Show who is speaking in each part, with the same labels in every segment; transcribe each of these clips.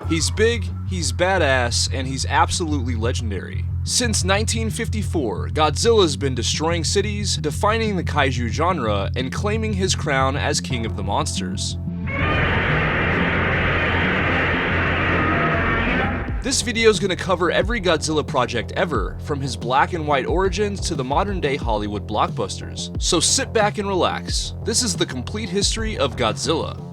Speaker 1: He's big, he's badass, and he's absolutely legendary. Since 1954, Godzilla's been destroying cities, defining the kaiju genre, and claiming his crown as king of the monsters. This video is going to cover every Godzilla project ever, from his black and white origins to the modern day Hollywood blockbusters. So sit back and relax. This is the complete history of Godzilla.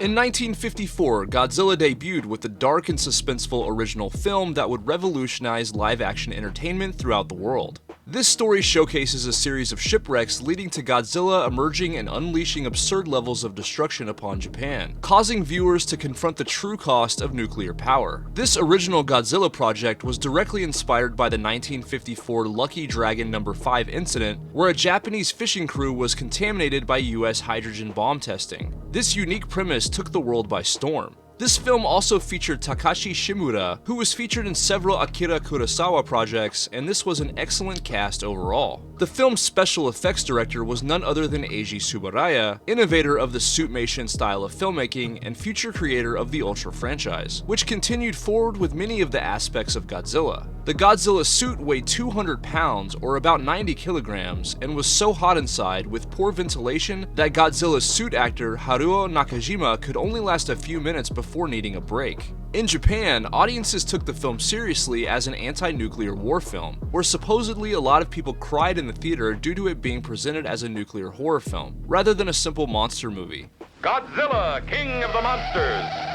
Speaker 1: In 1954, Godzilla debuted with the dark and suspenseful original film that would revolutionize live-action entertainment throughout the world. This story showcases a series of shipwrecks leading to Godzilla emerging and unleashing absurd levels of destruction upon Japan, causing viewers to confront the true cost of nuclear power. This original Godzilla project was directly inspired by the 1954 Lucky Dragon No. 5 incident, where a Japanese fishing crew was contaminated by US hydrogen bomb testing. This unique premise took the world by storm. This film also featured Takashi Shimura, who was featured in several Akira Kurosawa projects, and this was an excellent cast overall. The film's special effects director was none other than Eiji Tsuburaya, innovator of the suitmation style of filmmaking and future creator of the Ultra franchise, which continued forward with many of the aspects of Godzilla. The Godzilla suit weighed 200 pounds, or about 90 kilograms, and was so hot inside with poor ventilation that Godzilla's suit actor Haruo Nakajima could only last a few minutes before needing a break. In Japan, audiences took the film seriously as an anti-nuclear war film, where supposedly a lot of people cried in the theater due to it being presented as a nuclear horror film, rather than a simple monster movie.
Speaker 2: Godzilla, King of the Monsters!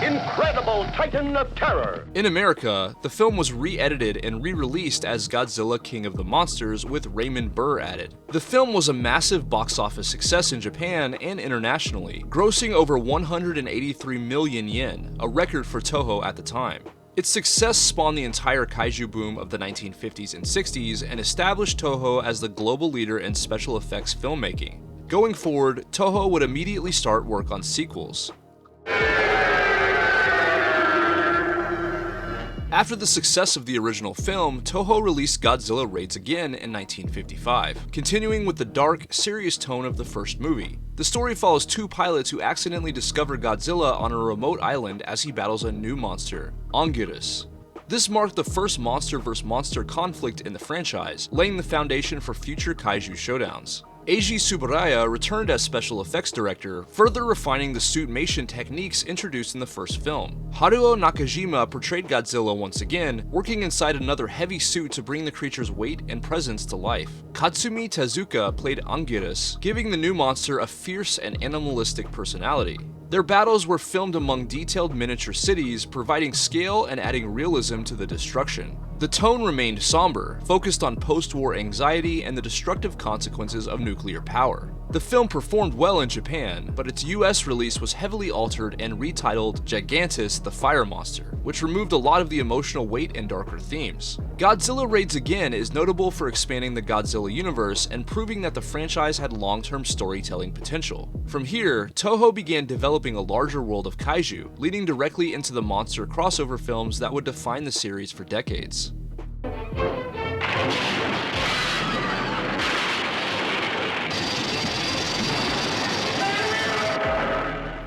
Speaker 2: Incredible Titan of Terror!
Speaker 1: In America, the film was re-edited and re-released as Godzilla King of the Monsters with Raymond Burr added. The film was a massive box office success in Japan and internationally, grossing over 183 million yen, a record for Toho at the time. Its success spawned the entire kaiju boom of the 1950s and 60s and established Toho as the global leader in special effects filmmaking. Going forward, Toho would immediately start work on sequels. After the success of the original film, Toho released Godzilla Raids Again in 1955, continuing with the dark, serious tone of the first movie. The story follows two pilots who accidentally discover Godzilla on a remote island as he battles a new monster, Anguirus. This marked the first monster vs. monster conflict in the franchise, laying the foundation for future kaiju showdowns. Eiji Tsuburaya returned as special effects director, further refining the suitmation techniques introduced in the first film. Haruo Nakajima portrayed Godzilla once again, working inside another heavy suit to bring the creature's weight and presence to life. Katsumi Tezuka played Anguirus, giving the new monster a fierce and animalistic personality. Their battles were filmed among detailed miniature cities, providing scale and adding realism to the destruction. The tone remained somber, focused on post-war anxiety and the destructive consequences of nuclear power. The film performed well in Japan, but its US release was heavily altered and retitled Gigantus the Fire Monster, which removed a lot of the emotional weight and darker themes. Godzilla Raids Again is notable for expanding the Godzilla universe and proving that the franchise had long-term storytelling potential. From here, Toho began developing a larger world of kaiju, leading directly into the monster crossover films that would define the series for decades.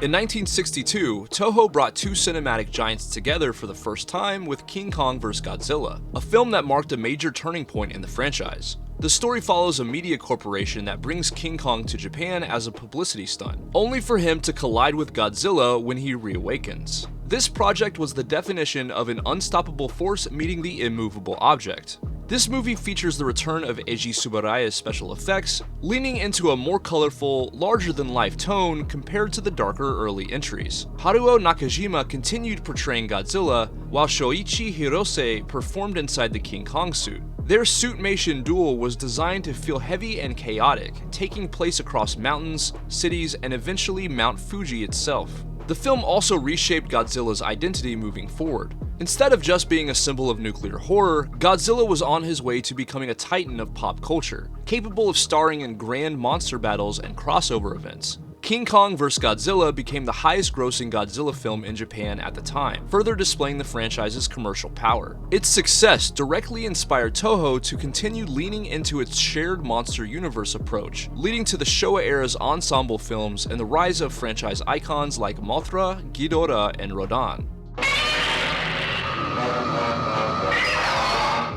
Speaker 1: In 1962, Toho brought two cinematic giants together for the first time with King Kong vs. Godzilla, a film that marked a major turning point in the franchise. The story follows a media corporation that brings King Kong to Japan as a publicity stunt, only for him to collide with Godzilla when he reawakens. This project was the definition of an unstoppable force meeting the immovable object. This movie features the return of Eiji Tsuburaya's special effects, leaning into a more colorful, larger-than-life tone compared to the darker early entries. Haruo Nakajima continued portraying Godzilla, while Shoichi Hirose performed inside the King Kong suit. Their suitmation duel was designed to feel heavy and chaotic, taking place across mountains, cities, and eventually Mount Fuji itself. The film also reshaped Godzilla's identity moving forward. Instead of just being a symbol of nuclear horror, Godzilla was on his way to becoming a titan of pop culture, capable of starring in grand monster battles and crossover events. King Kong vs. Godzilla became the highest-grossing Godzilla film in Japan at the time, further displaying the franchise's commercial power. Its success directly inspired Toho to continue leaning into its shared monster universe approach, leading to the Showa era's ensemble films and the rise of franchise icons like Mothra, Ghidorah, and Rodan.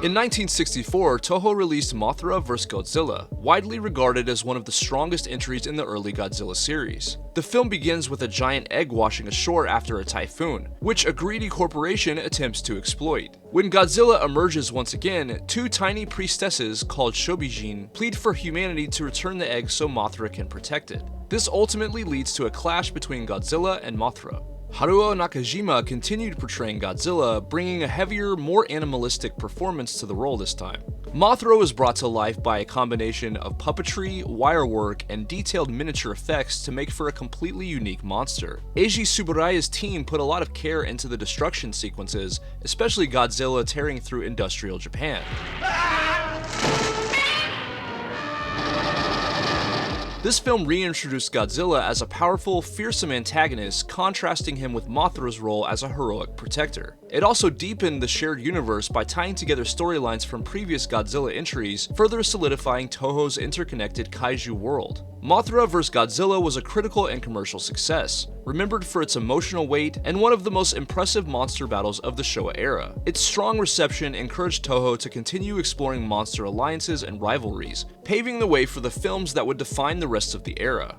Speaker 1: In 1964, Toho released Mothra vs. Godzilla, widely regarded as one of the strongest entries in the early Godzilla series. The film begins with a giant egg washing ashore after a typhoon, which a greedy corporation attempts to exploit. When Godzilla emerges once again, two tiny priestesses called Shobijin plead for humanity to return the egg so Mothra can protect it. This ultimately leads to a clash between Godzilla and Mothra. Haruo Nakajima continued portraying Godzilla, bringing a heavier, more animalistic performance to the role this time. Mothra was brought to life by a combination of puppetry, wirework, and detailed miniature effects to make for a completely unique monster. Eiji Tsuburaya's team put a lot of care into the destruction sequences, especially Godzilla tearing through industrial Japan. This film reintroduced Godzilla as a powerful, fearsome antagonist, contrasting him with Mothra's role as a heroic protector. It also deepened the shared universe by tying together storylines from previous Godzilla entries, further solidifying Toho's interconnected kaiju world. Mothra vs. Godzilla was a critical and commercial success, remembered for its emotional weight and one of the most impressive monster battles of the Showa era. Its strong reception encouraged Toho to continue exploring monster alliances and rivalries, paving the way for the films that would define the rest of the era.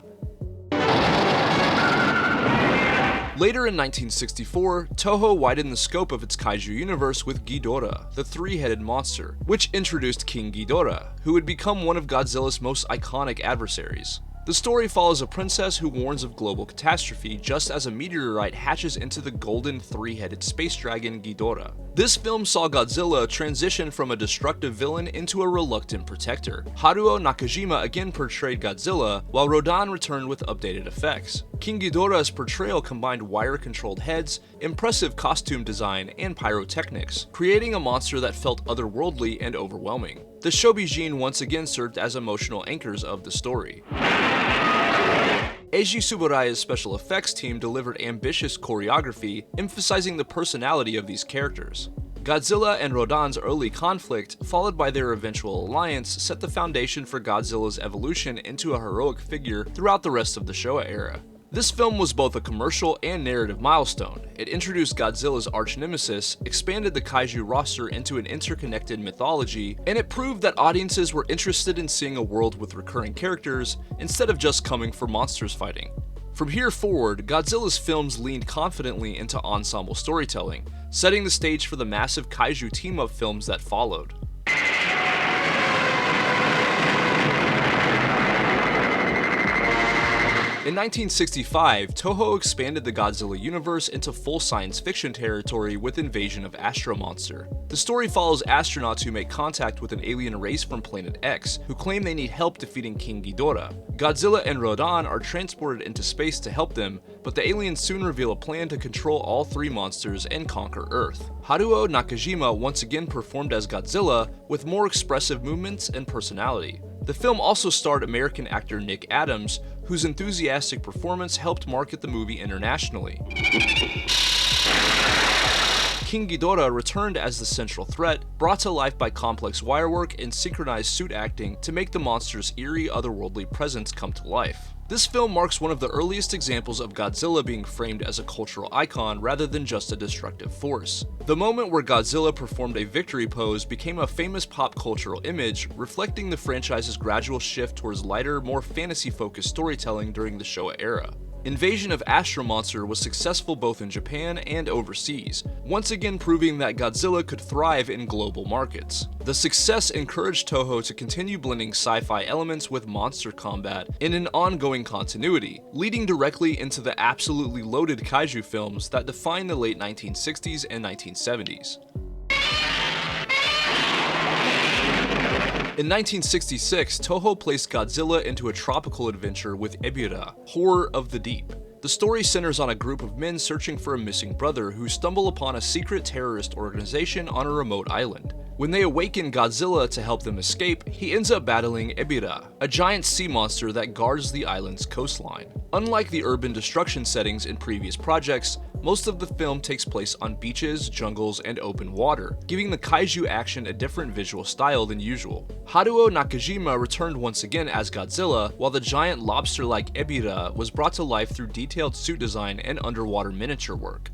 Speaker 1: Later in 1964, Toho widened the scope of its kaiju universe with Ghidorah, the three-headed monster, which introduced King Ghidorah, who would become one of Godzilla's most iconic adversaries. The story follows a princess who warns of global catastrophe just as a meteorite hatches into the golden three-headed space dragon Ghidorah. This film saw Godzilla transition from a destructive villain into a reluctant protector. Haruo Nakajima again portrayed Godzilla, while Rodan returned with updated effects. King Ghidorah's portrayal combined wire-controlled heads, impressive costume design, and pyrotechnics, creating a monster that felt otherworldly and overwhelming. The Shobijin once again served as emotional anchors of the story. Eiji Tsuburaya's special effects team delivered ambitious choreography, emphasizing the personality of these characters. Godzilla and Rodan's early conflict, followed by their eventual alliance, set the foundation for Godzilla's evolution into a heroic figure throughout the rest of the Showa era. This film was both a commercial and narrative milestone. It introduced Godzilla's arch-nemesis, expanded the kaiju roster into an interconnected mythology, and it proved that audiences were interested in seeing a world with recurring characters instead of just coming for monsters fighting. From here forward, Godzilla's films leaned confidently into ensemble storytelling, setting the stage for the massive kaiju team-up films that followed. In 1965, Toho expanded the Godzilla universe into full science fiction territory with Invasion of Astro Monster. The story follows astronauts who make contact with an alien race from Planet X, who claim they need help defeating King Ghidorah. Godzilla and Rodan are transported into space to help them, but the aliens soon reveal a plan to control all three monsters and conquer Earth. Haruo Nakajima once again performed as Godzilla, with more expressive movements and personality. The film also starred American actor Nick Adams, whose enthusiastic performance helped market the movie internationally. King Ghidorah returned as the central threat, brought to life by complex wirework and synchronized suit acting to make the monster's eerie, otherworldly presence come to life. This film marks one of the earliest examples of Godzilla being framed as a cultural icon rather than just a destructive force. The moment where Godzilla performed a victory pose became a famous pop cultural image, reflecting the franchise's gradual shift towards lighter, more fantasy-focused storytelling during the Showa era. Invasion of Astro Monster was successful both in Japan and overseas, once again proving that Godzilla could thrive in global markets. The success encouraged Toho to continue blending sci-fi elements with monster combat in an ongoing continuity, leading directly into the absolutely loaded kaiju films that defined the late 1960s and 1970s. In 1966, Toho placed Godzilla into a tropical adventure with Ebirah, Horror of the Deep. The story centers on a group of men searching for a missing brother who stumble upon a secret terrorist organization on a remote island. When they awaken Godzilla to help them escape, he ends up battling Ebirah, a giant sea monster that guards the island's coastline. Unlike the urban destruction settings in previous projects, most of the film takes place on beaches, jungles, and open water, giving the kaiju action a different visual style than usual. Haruo Nakajima returned once again as Godzilla, while the giant lobster-like Ebirah was brought to life through detailed suit design and underwater miniature work.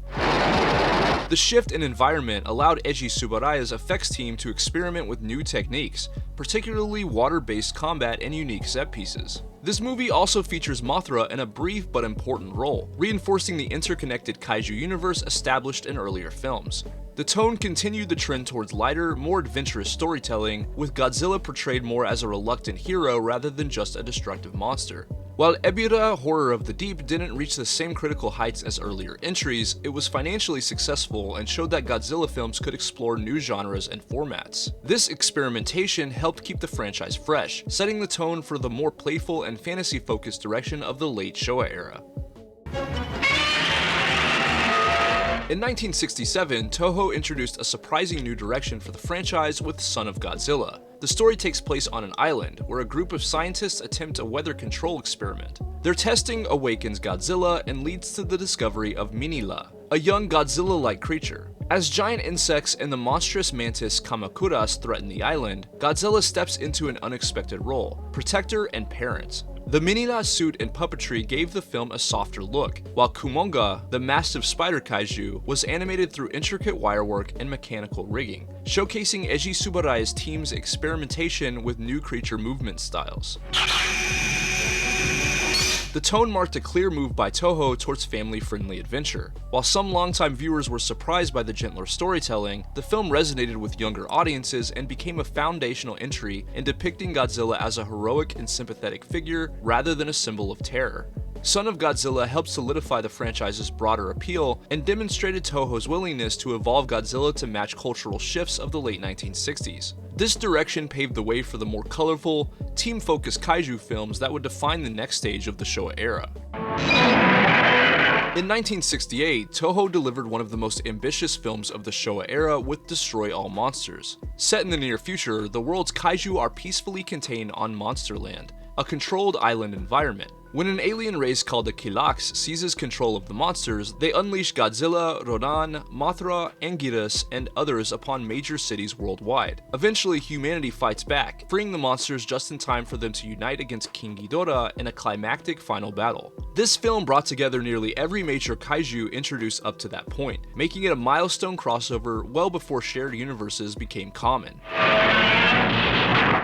Speaker 1: The shift in environment allowed Eiji Tsuburaya's effects team to experiment with new techniques, particularly water-based combat and unique set pieces. This movie also features Mothra in a brief but important role, reinforcing the interconnected kaiju universe established in earlier films. The tone continued the trend towards lighter, more adventurous storytelling, with Godzilla portrayed more as a reluctant hero rather than just a destructive monster. While Ebirah Horror of the Deep didn't reach the same critical heights as earlier entries, it was financially successful and showed that Godzilla films could explore new genres and formats. This experimentation helped keep the franchise fresh, setting the tone for the more playful and fantasy-focused direction of the late Showa era. In 1967, Toho introduced a surprising new direction for the franchise with Son of Godzilla. The story takes place on an island, where a group of scientists attempt a weather control experiment. Their testing awakens Godzilla and leads to the discovery of Minilla, a young Godzilla-like creature. As giant insects and the monstrous mantis Kamakuras threaten the island, Godzilla steps into an unexpected role: protector and parent. The Minilla suit and puppetry gave the film a softer look, while Kumonga, the massive spider kaiju, was animated through intricate wirework and mechanical rigging, showcasing Eiji Tsuburaya's team's experimentation with new creature movement styles. The tone marked a clear move by Toho towards family-friendly adventure. While some longtime viewers were surprised by the gentler storytelling, the film resonated with younger audiences and became a foundational entry in depicting Godzilla as a heroic and sympathetic figure rather than a symbol of terror. Son of Godzilla helped solidify the franchise's broader appeal and demonstrated Toho's willingness to evolve Godzilla to match cultural shifts of the late 1960s. This direction paved the way for the more colorful, team-focused kaiju films that would define the next stage of the Showa era. In 1968, Toho delivered one of the most ambitious films of the Showa era with Destroy All Monsters. Set in the near future, the world's kaiju are peacefully contained on Monsterland, a controlled island environment. When an alien race called the Kilax seizes control of the monsters, they unleash Godzilla, Rodan, Mothra, Anguirus, and others upon major cities worldwide. Eventually, humanity fights back, freeing the monsters just in time for them to unite against King Ghidorah in a climactic final battle. This film brought together nearly every major kaiju introduced up to that point, making it a milestone crossover well before shared universes became common.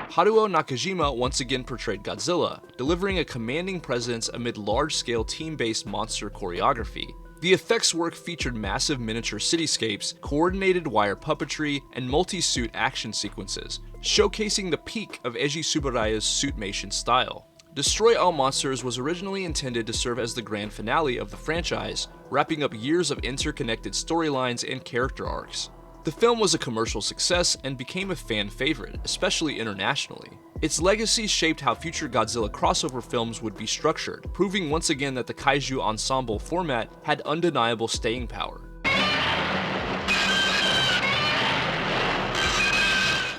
Speaker 1: Haruo Nakajima once again portrayed Godzilla, delivering a commanding presence amid large-scale team-based monster choreography. The effects work featured massive miniature cityscapes, coordinated wire puppetry, and multi-suit action sequences, showcasing the peak of Eiji Tsuburaya's suitmation style. Destroy All Monsters was originally intended to serve as the grand finale of the franchise, wrapping up years of interconnected storylines and character arcs. The film was a commercial success and became a fan favorite, especially internationally. Its legacy shaped how future Godzilla crossover films would be structured, proving once again that the kaiju ensemble format had undeniable staying power.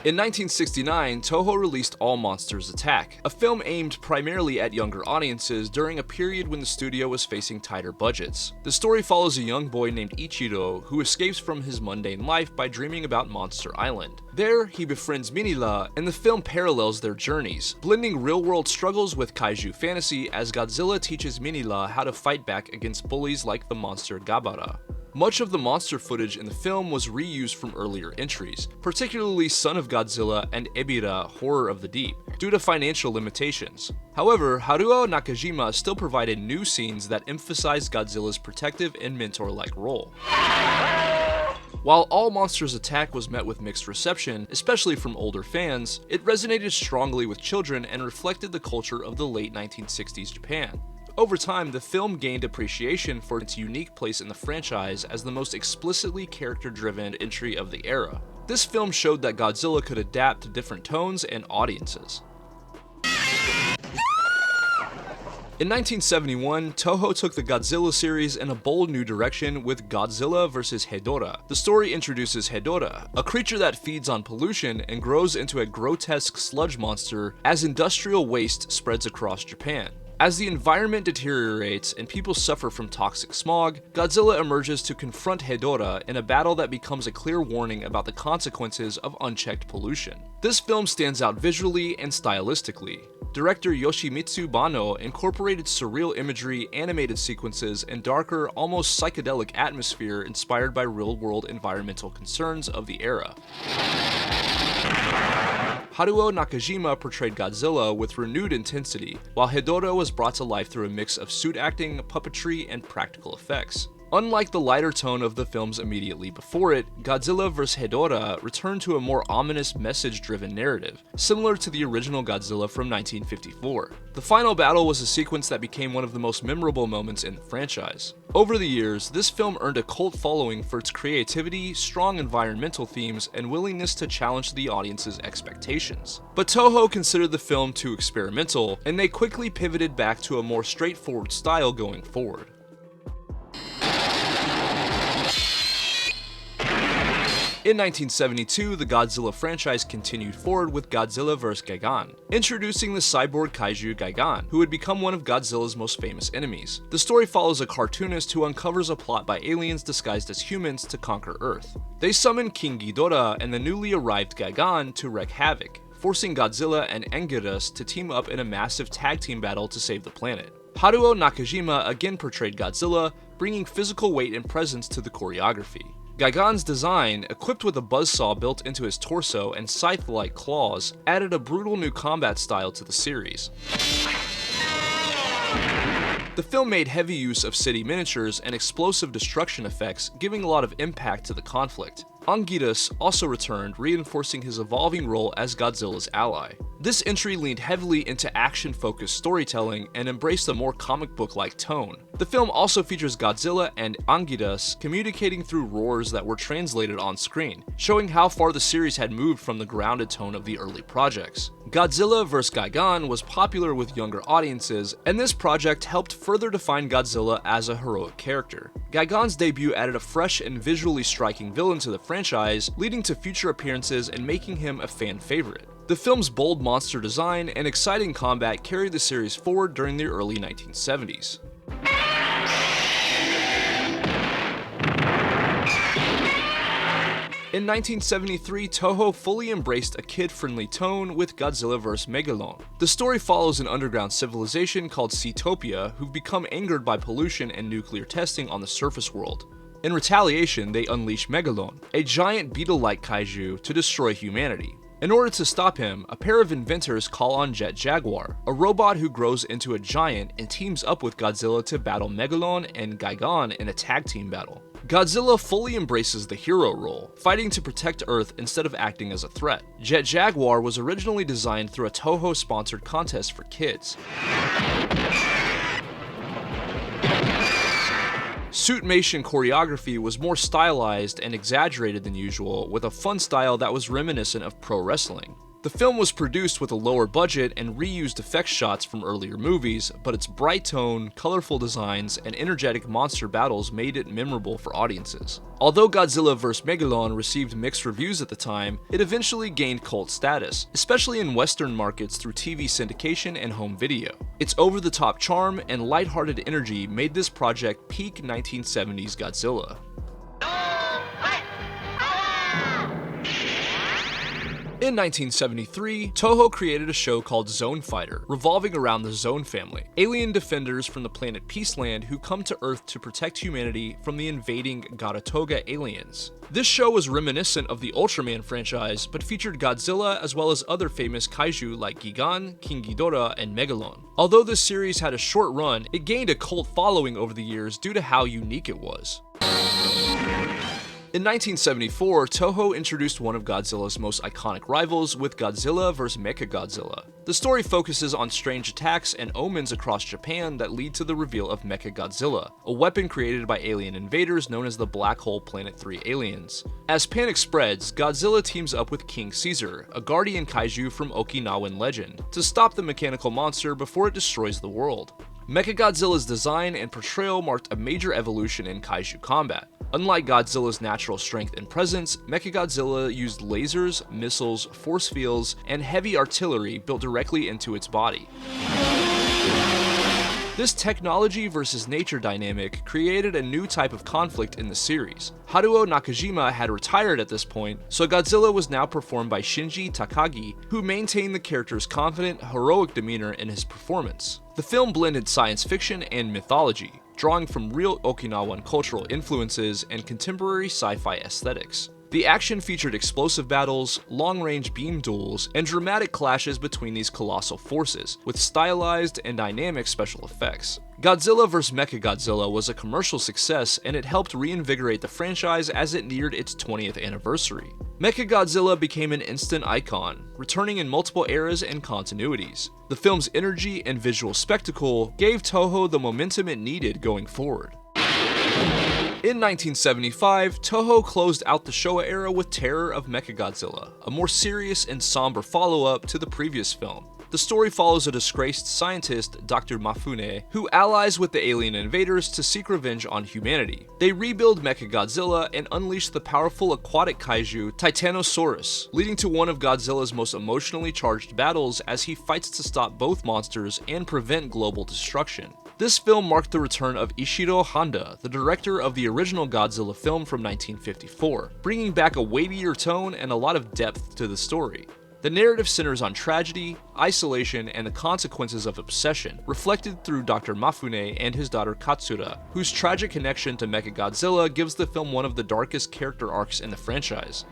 Speaker 1: In 1969, Toho released All Monsters Attack, a film aimed primarily at younger audiences during a period when the studio was facing tighter budgets. The story follows a young boy named Ichiro who escapes from his mundane life by dreaming about Monster Island. There, he befriends Minilla, and the film parallels their journeys, blending real-world struggles with kaiju fantasy as Godzilla teaches Minilla how to fight back against bullies like the monster Gabara. Much of the monster footage in the film was reused from earlier entries, particularly Son of Godzilla and Ebirah Horror of the Deep, due to financial limitations. However, Haruo Nakajima still provided new scenes that emphasized Godzilla's protective and mentor-like role. While All Monsters Attack was met with mixed reception, especially from older fans, it resonated strongly with children and reflected the culture of the late 1960s Japan. Over time, the film gained appreciation for its unique place in the franchise as the most explicitly character-driven entry of the era. This film showed that Godzilla could adapt to different tones and audiences. In 1971, Toho took the Godzilla series in a bold new direction with Godzilla vs. Ghidorah. The story introduces Ghidorah, a creature that feeds on pollution and grows into a grotesque sludge monster as industrial waste spreads across Japan. As the environment deteriorates and people suffer from toxic smog, Godzilla emerges to confront Ghidorah in a battle that becomes a clear warning about the consequences of unchecked pollution. This film stands out visually and stylistically. Director Yoshimitsu Banno incorporated surreal imagery, animated sequences, and darker, almost psychedelic atmosphere inspired by real-world environmental concerns of the era. Haruo Nakajima portrayed Godzilla with renewed intensity, while Ghidorah was brought to life through a mix of suit acting, puppetry, and practical effects. Unlike the lighter tone of the films immediately before it, Godzilla vs. Ghidorah returned to a more ominous message-driven narrative, similar to the original Godzilla from 1954. The final battle was a sequence that became one of the most memorable moments in the franchise. Over the years, this film earned a cult following for its creativity, strong environmental themes, and willingness to challenge the audience's expectations. But Toho considered the film too experimental, and they quickly pivoted back to a more straightforward style going forward. In 1972, the Godzilla franchise continued forward with Godzilla vs. Gigan, introducing the cyborg kaiju Gigan, who would become one of Godzilla's most famous enemies. The story follows a cartoonist who uncovers a plot by aliens disguised as humans to conquer Earth. They summon King Ghidorah and the newly arrived Gigan to wreak havoc, forcing Godzilla and Anguirus to team up in a massive tag team battle to save the planet. Haruo Nakajima again portrayed Godzilla, bringing physical weight and presence to the choreography. Gigan's design, equipped with a buzzsaw built into his torso and scythe-like claws, added a brutal new combat style to the series. The film made heavy use of city miniatures and explosive destruction effects, giving a lot of impact to the conflict. Anguirus also returned, reinforcing his evolving role as Godzilla's ally. This entry leaned heavily into action-focused storytelling and embraced a more comic book-like tone. The film also features Godzilla and Anguirus communicating through roars that were translated on screen, showing how far the series had moved from the grounded tone of the early projects. Godzilla vs. Gigan was popular with younger audiences, and this project helped further define Godzilla as a heroic character. Gigan's debut added a fresh and visually striking villain to the franchise, leading to future appearances and making him a fan favorite. The film's bold monster design and exciting combat carried the series forward during the early 1970s. In 1973, Toho fully embraced a kid-friendly tone with Godzilla vs. Megalon. The story follows an underground civilization called Seatopia who've become angered by pollution and nuclear testing on the surface world. In retaliation, they unleash Megalon, a giant beetle-like kaiju, to destroy humanity. In order to stop him, a pair of inventors call on Jet Jaguar, a robot who grows into a giant and teams up with Godzilla to battle Megalon and Gigan in a tag team battle. Godzilla fully embraces the hero role, fighting to protect Earth instead of acting as a threat. Jet Jaguar was originally designed through a Toho-sponsored contest for kids. Suitmation choreography was more stylized and exaggerated than usual, with a fun style that was reminiscent of pro wrestling. The film was produced with a lower budget and reused effect shots from earlier movies, but its bright tone, colorful designs, and energetic monster battles made it memorable for audiences. Although Godzilla vs. Megalon received mixed reviews at the time, it eventually gained cult status, especially in Western markets through TV syndication and home video. Its over-the-top charm and lighthearted energy made this project peak 1970s Godzilla. In 1973, Toho created a show called Zone Fighter, revolving around the Zone family, alien defenders from the planet Peaceland who come to Earth to protect humanity from the invading Garatoga aliens. This show was reminiscent of the Ultraman franchise, but featured Godzilla as well as other famous kaiju like Gigan, King Ghidorah, and Megalon. Although this series had a short run, it gained a cult following over the years due to how unique it was. In 1974, Toho introduced one of Godzilla's most iconic rivals with Godzilla vs. MechaGodzilla. The story focuses on strange attacks and omens across Japan that lead to the reveal of MechaGodzilla, a weapon created by alien invaders known as the Black Hole Planet 3 aliens. As panic spreads, Godzilla teams up with King Caesar, a guardian kaiju from Okinawan legend, to stop the mechanical monster before it destroys the world. MechaGodzilla's design and portrayal marked a major evolution in kaiju combat. Unlike Godzilla's natural strength and presence, MechaGodzilla used lasers, missiles, force fields, and heavy artillery built directly into its body. This technology versus nature dynamic created a new type of conflict in the series. Haruo Nakajima had retired at this point, so Godzilla was now performed by Shinji Takagi, who maintained the character's confident, heroic demeanor in his performance. The film blended science fiction and mythology, drawing from real Okinawan cultural influences and contemporary sci-fi aesthetics. The action featured explosive battles, long-range beam duels, and dramatic clashes between these colossal forces, with stylized and dynamic special effects. Godzilla vs. MechaGodzilla was a commercial success, and it helped reinvigorate the franchise as it neared its 20th anniversary. MechaGodzilla became an instant icon, returning in multiple eras and continuities. The film's energy and visual spectacle gave Toho the momentum it needed going forward. In 1975, Toho closed out the Showa era with Terror of MechaGodzilla, a more serious and somber follow-up to the previous film. The story follows a disgraced scientist, Dr. Mafune, who allies with the alien invaders to seek revenge on humanity. They rebuild MechaGodzilla and unleash the powerful aquatic kaiju Titanosaurus, leading to one of Godzilla's most emotionally charged battles as he fights to stop both monsters and prevent global destruction. This film marked the return of Ishiro Honda, the director of the original Godzilla film from 1954, bringing back a weightier tone and a lot of depth to the story. The narrative centers on tragedy, isolation, and the consequences of obsession, reflected through Dr. Mafune and his daughter Katsura, whose tragic connection to MechaGodzilla gives the film one of the darkest character arcs in the franchise.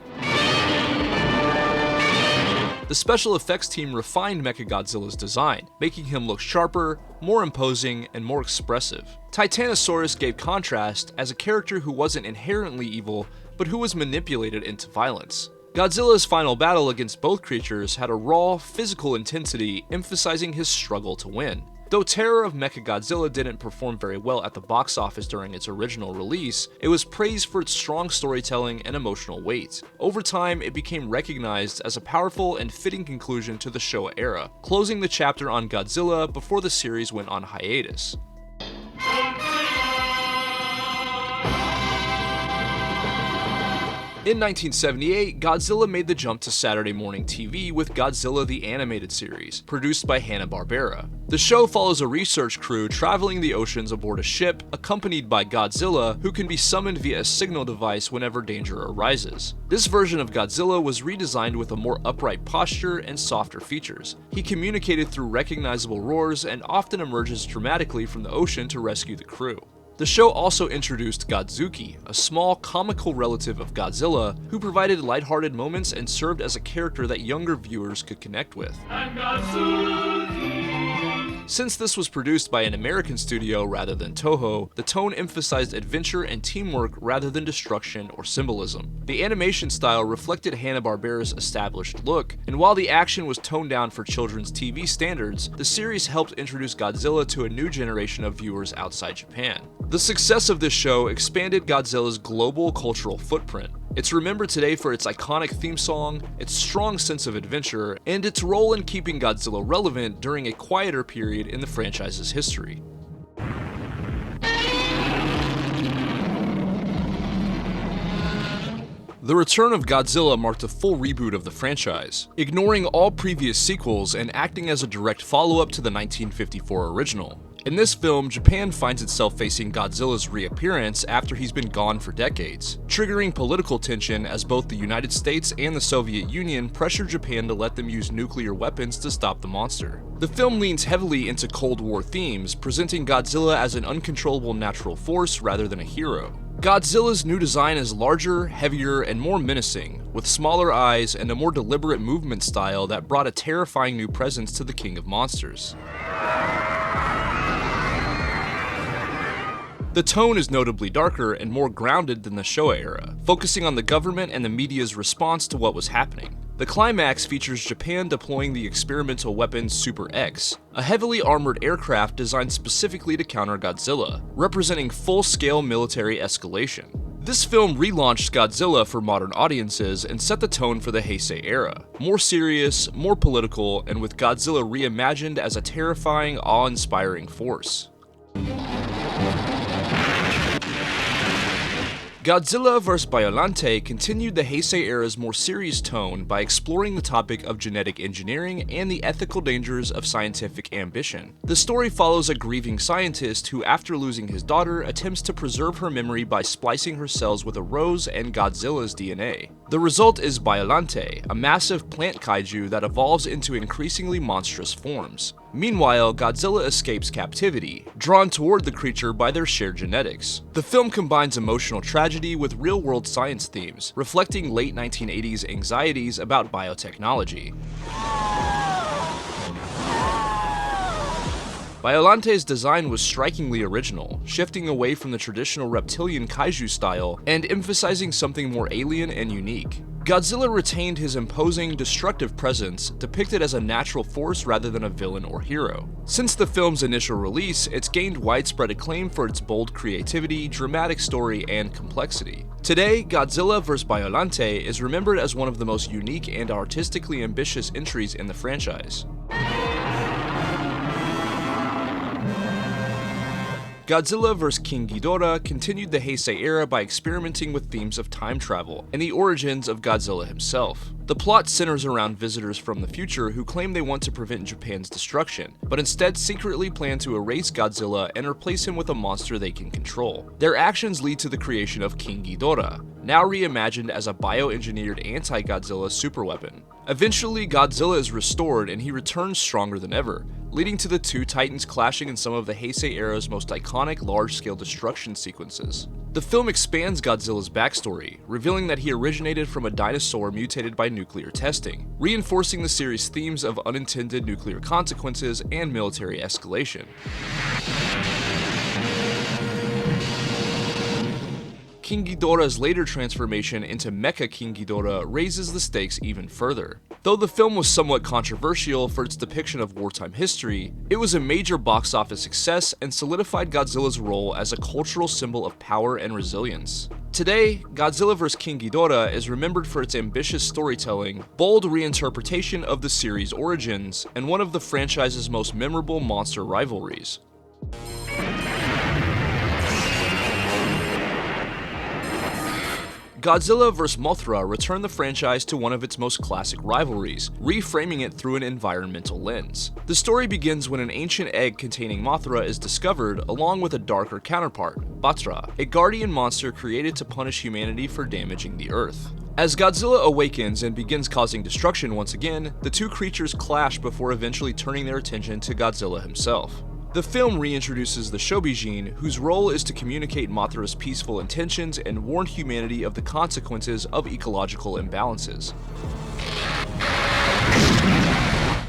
Speaker 1: The special effects team refined MechaGodzilla's design, making him look sharper, more imposing, and more expressive. Titanosaurus gave contrast as a character who wasn't inherently evil, but who was manipulated into violence. Godzilla's final battle against both creatures had a raw, physical intensity, emphasizing his struggle to win. Though Terror of MechaGodzilla didn't perform very well at the box office during its original release, it was praised for its strong storytelling and emotional weight. Over time, it became recognized as a powerful and fitting conclusion to the Showa era, closing the chapter on Godzilla before the series went on hiatus. In 1978, Godzilla made the jump to Saturday morning TV with Godzilla the Animated Series, produced by Hanna-Barbera. The show follows a research crew traveling the oceans aboard a ship, accompanied by Godzilla, who can be summoned via a signal device whenever danger arises. This version of Godzilla was redesigned with a more upright posture and softer features. He communicated through recognizable roars and often emerges dramatically from the ocean to rescue the crew. The show also introduced Godzuki, a small, comical relative of Godzilla, who provided lighthearted moments and served as a character that younger viewers could connect with. Since this was produced by an American studio rather than Toho, the tone emphasized adventure and teamwork rather than destruction or symbolism. The animation style reflected Hanna-Barbera's established look, and while the action was toned down for children's TV standards, the series helped introduce Godzilla to a new generation of viewers outside Japan. The success of this show expanded Godzilla's global cultural footprint. It's remembered today for its iconic theme song, its strong sense of adventure, and its role in keeping Godzilla relevant during a quieter period in the franchise's history. The return of Godzilla marked a full reboot of the franchise, ignoring all previous sequels and acting as a direct follow-up to the 1954 original. In this film, Japan finds itself facing Godzilla's reappearance after he's been gone for decades, triggering political tension as both the United States and the Soviet Union pressure Japan to let them use nuclear weapons to stop the monster. The film leans heavily into Cold War themes, presenting Godzilla as an uncontrollable natural force rather than a hero. Godzilla's new design is larger, heavier, and more menacing, with smaller eyes and a more deliberate movement style that brought a terrifying new presence to the King of Monsters. The tone is notably darker and more grounded than the Showa era, focusing on the government and the media's response to what was happening. The climax features Japan deploying the experimental weapon Super X, a heavily armored aircraft designed specifically to counter Godzilla, representing full-scale military escalation. This film relaunched Godzilla for modern audiences and set the tone for the Heisei era. More serious, more political, and with Godzilla reimagined as a terrifying, awe-inspiring force. Godzilla vs. Biollante continued the Heisei era's more serious tone by exploring the topic of genetic engineering and the ethical dangers of scientific ambition. The story follows a grieving scientist who, after losing his daughter, attempts to preserve her memory by splicing her cells with a rose and Godzilla's DNA. The result is Biollante, a massive plant kaiju that evolves into increasingly monstrous forms. Meanwhile, Godzilla escapes captivity, drawn toward the creature by their shared genetics. The film combines emotional tragedy with real-world science themes, reflecting late 1980s anxieties about biotechnology. Biollante's design was strikingly original, shifting away from the traditional reptilian kaiju style and emphasizing something more alien and unique. Godzilla retained his imposing, destructive presence, depicted as a natural force rather than a villain or hero. Since the film's initial release, it's gained widespread acclaim for its bold creativity, dramatic story, and complexity. Today, Godzilla vs. Biollante is remembered as one of the most unique and artistically ambitious entries in the franchise. Godzilla vs. King Ghidorah continued the Heisei era by experimenting with themes of time travel and the origins of Godzilla himself. The plot centers around visitors from the future who claim they want to prevent Japan's destruction, but instead secretly plan to erase Godzilla and replace him with a monster they can control. Their actions lead to the creation of King Ghidorah, now reimagined as a bioengineered anti-Godzilla superweapon. Eventually, Godzilla is restored and he returns stronger than ever, leading to the two titans clashing in some of the Heisei era's most iconic large-scale destruction sequences. The film expands Godzilla's backstory, revealing that he originated from a dinosaur mutated by nuclear testing, reinforcing the series' themes of unintended nuclear consequences and military escalation. King Ghidorah's later transformation into Mecha King Ghidorah raises the stakes even further. Though the film was somewhat controversial for its depiction of wartime history, it was a major box office success and solidified Godzilla's role as a cultural symbol of power and resilience. Today, Godzilla vs. King Ghidorah is remembered for its ambitious storytelling, bold reinterpretation of the series' origins, and one of the franchise's most memorable monster rivalries. Godzilla vs. Mothra returned the franchise to one of its most classic rivalries, reframing it through an environmental lens. The story begins when an ancient egg containing Mothra is discovered, along with a darker counterpart, Mothra, a guardian monster created to punish humanity for damaging the Earth. As Godzilla awakens and begins causing destruction once again, the two creatures clash before eventually turning their attention to Godzilla himself. The film reintroduces the Shobijin, whose role is to communicate Mothra's peaceful intentions and warn humanity of the consequences of ecological imbalances.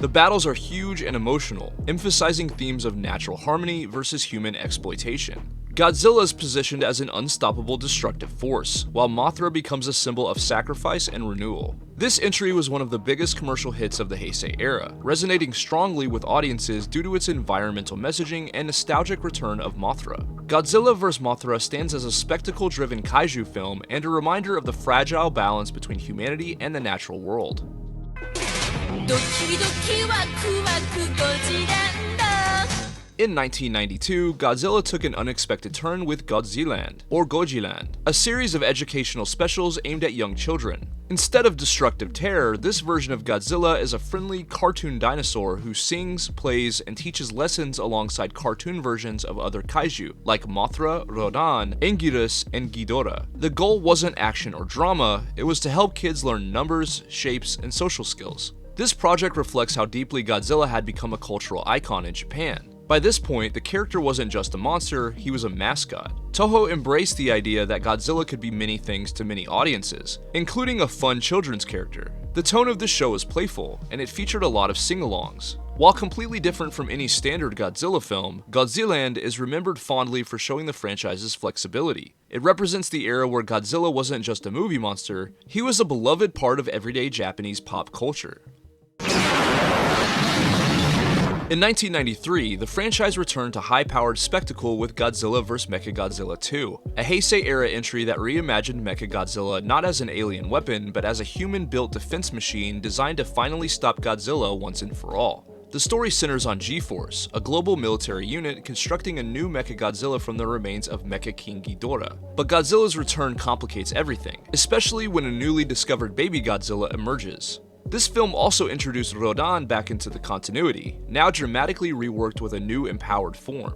Speaker 1: The battles are huge and emotional, emphasizing themes of natural harmony versus human exploitation. Godzilla is positioned as an unstoppable destructive force, while Mothra becomes a symbol of sacrifice and renewal. This entry was one of the biggest commercial hits of the Heisei era, resonating strongly with audiences due to its environmental messaging and nostalgic return of Mothra. Godzilla vs. Mothra stands as a spectacle-driven kaiju film and a reminder of the fragile balance between humanity and the natural world. In 1992, Godzilla took an unexpected turn with Godzilland, or Godzilland, a series of educational specials aimed at young children. Instead of destructive terror, this version of Godzilla is a friendly cartoon dinosaur who sings, plays, and teaches lessons alongside cartoon versions of other kaiju, like Mothra, Rodan, Anguirus, and Ghidorah. The goal wasn't action or drama, it was to help kids learn numbers, shapes, and social skills. This project reflects how deeply Godzilla had become a cultural icon in Japan. By this point, the character wasn't just a monster, he was a mascot. Toho embraced the idea that Godzilla could be many things to many audiences, including a fun children's character. The tone of the show was playful, and it featured a lot of sing-alongs. While completely different from any standard Godzilla film, Godzilland is remembered fondly for showing the franchise's flexibility. It represents the era where Godzilla wasn't just a movie monster, he was a beloved part of everyday Japanese pop culture. In 1993, the franchise returned to high-powered spectacle with Godzilla vs. MechaGodzilla 2, a Heisei-era entry that reimagined MechaGodzilla not as an alien weapon, but as a human-built defense machine designed to finally stop Godzilla once and for all. The story centers on G-Force, a global military unit constructing a new MechaGodzilla from the remains of Mecha King Ghidorah. But Godzilla's return complicates everything, especially when a newly discovered baby Godzilla emerges. This film also introduced Rodan back into the continuity, now dramatically reworked with a new empowered form.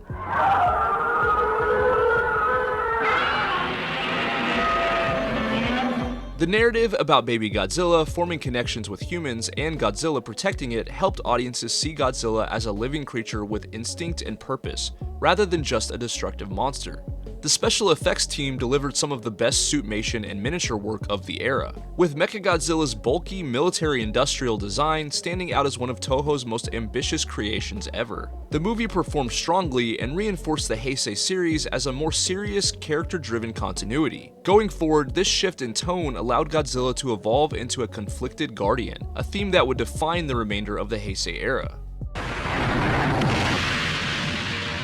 Speaker 1: The narrative about baby Godzilla forming connections with humans and Godzilla protecting it helped audiences see Godzilla as a living creature with instinct and purpose, rather than just a destructive monster. The special effects team delivered some of the best suitmation and miniature work of the era, with MechaGodzilla's bulky military-industrial design standing out as one of Toho's most ambitious creations ever. The movie performed strongly and reinforced the Heisei series as a more serious, character-driven continuity. Going forward, this shift in tone allowed Godzilla to evolve into a conflicted guardian, a theme that would define the remainder of the Heisei era.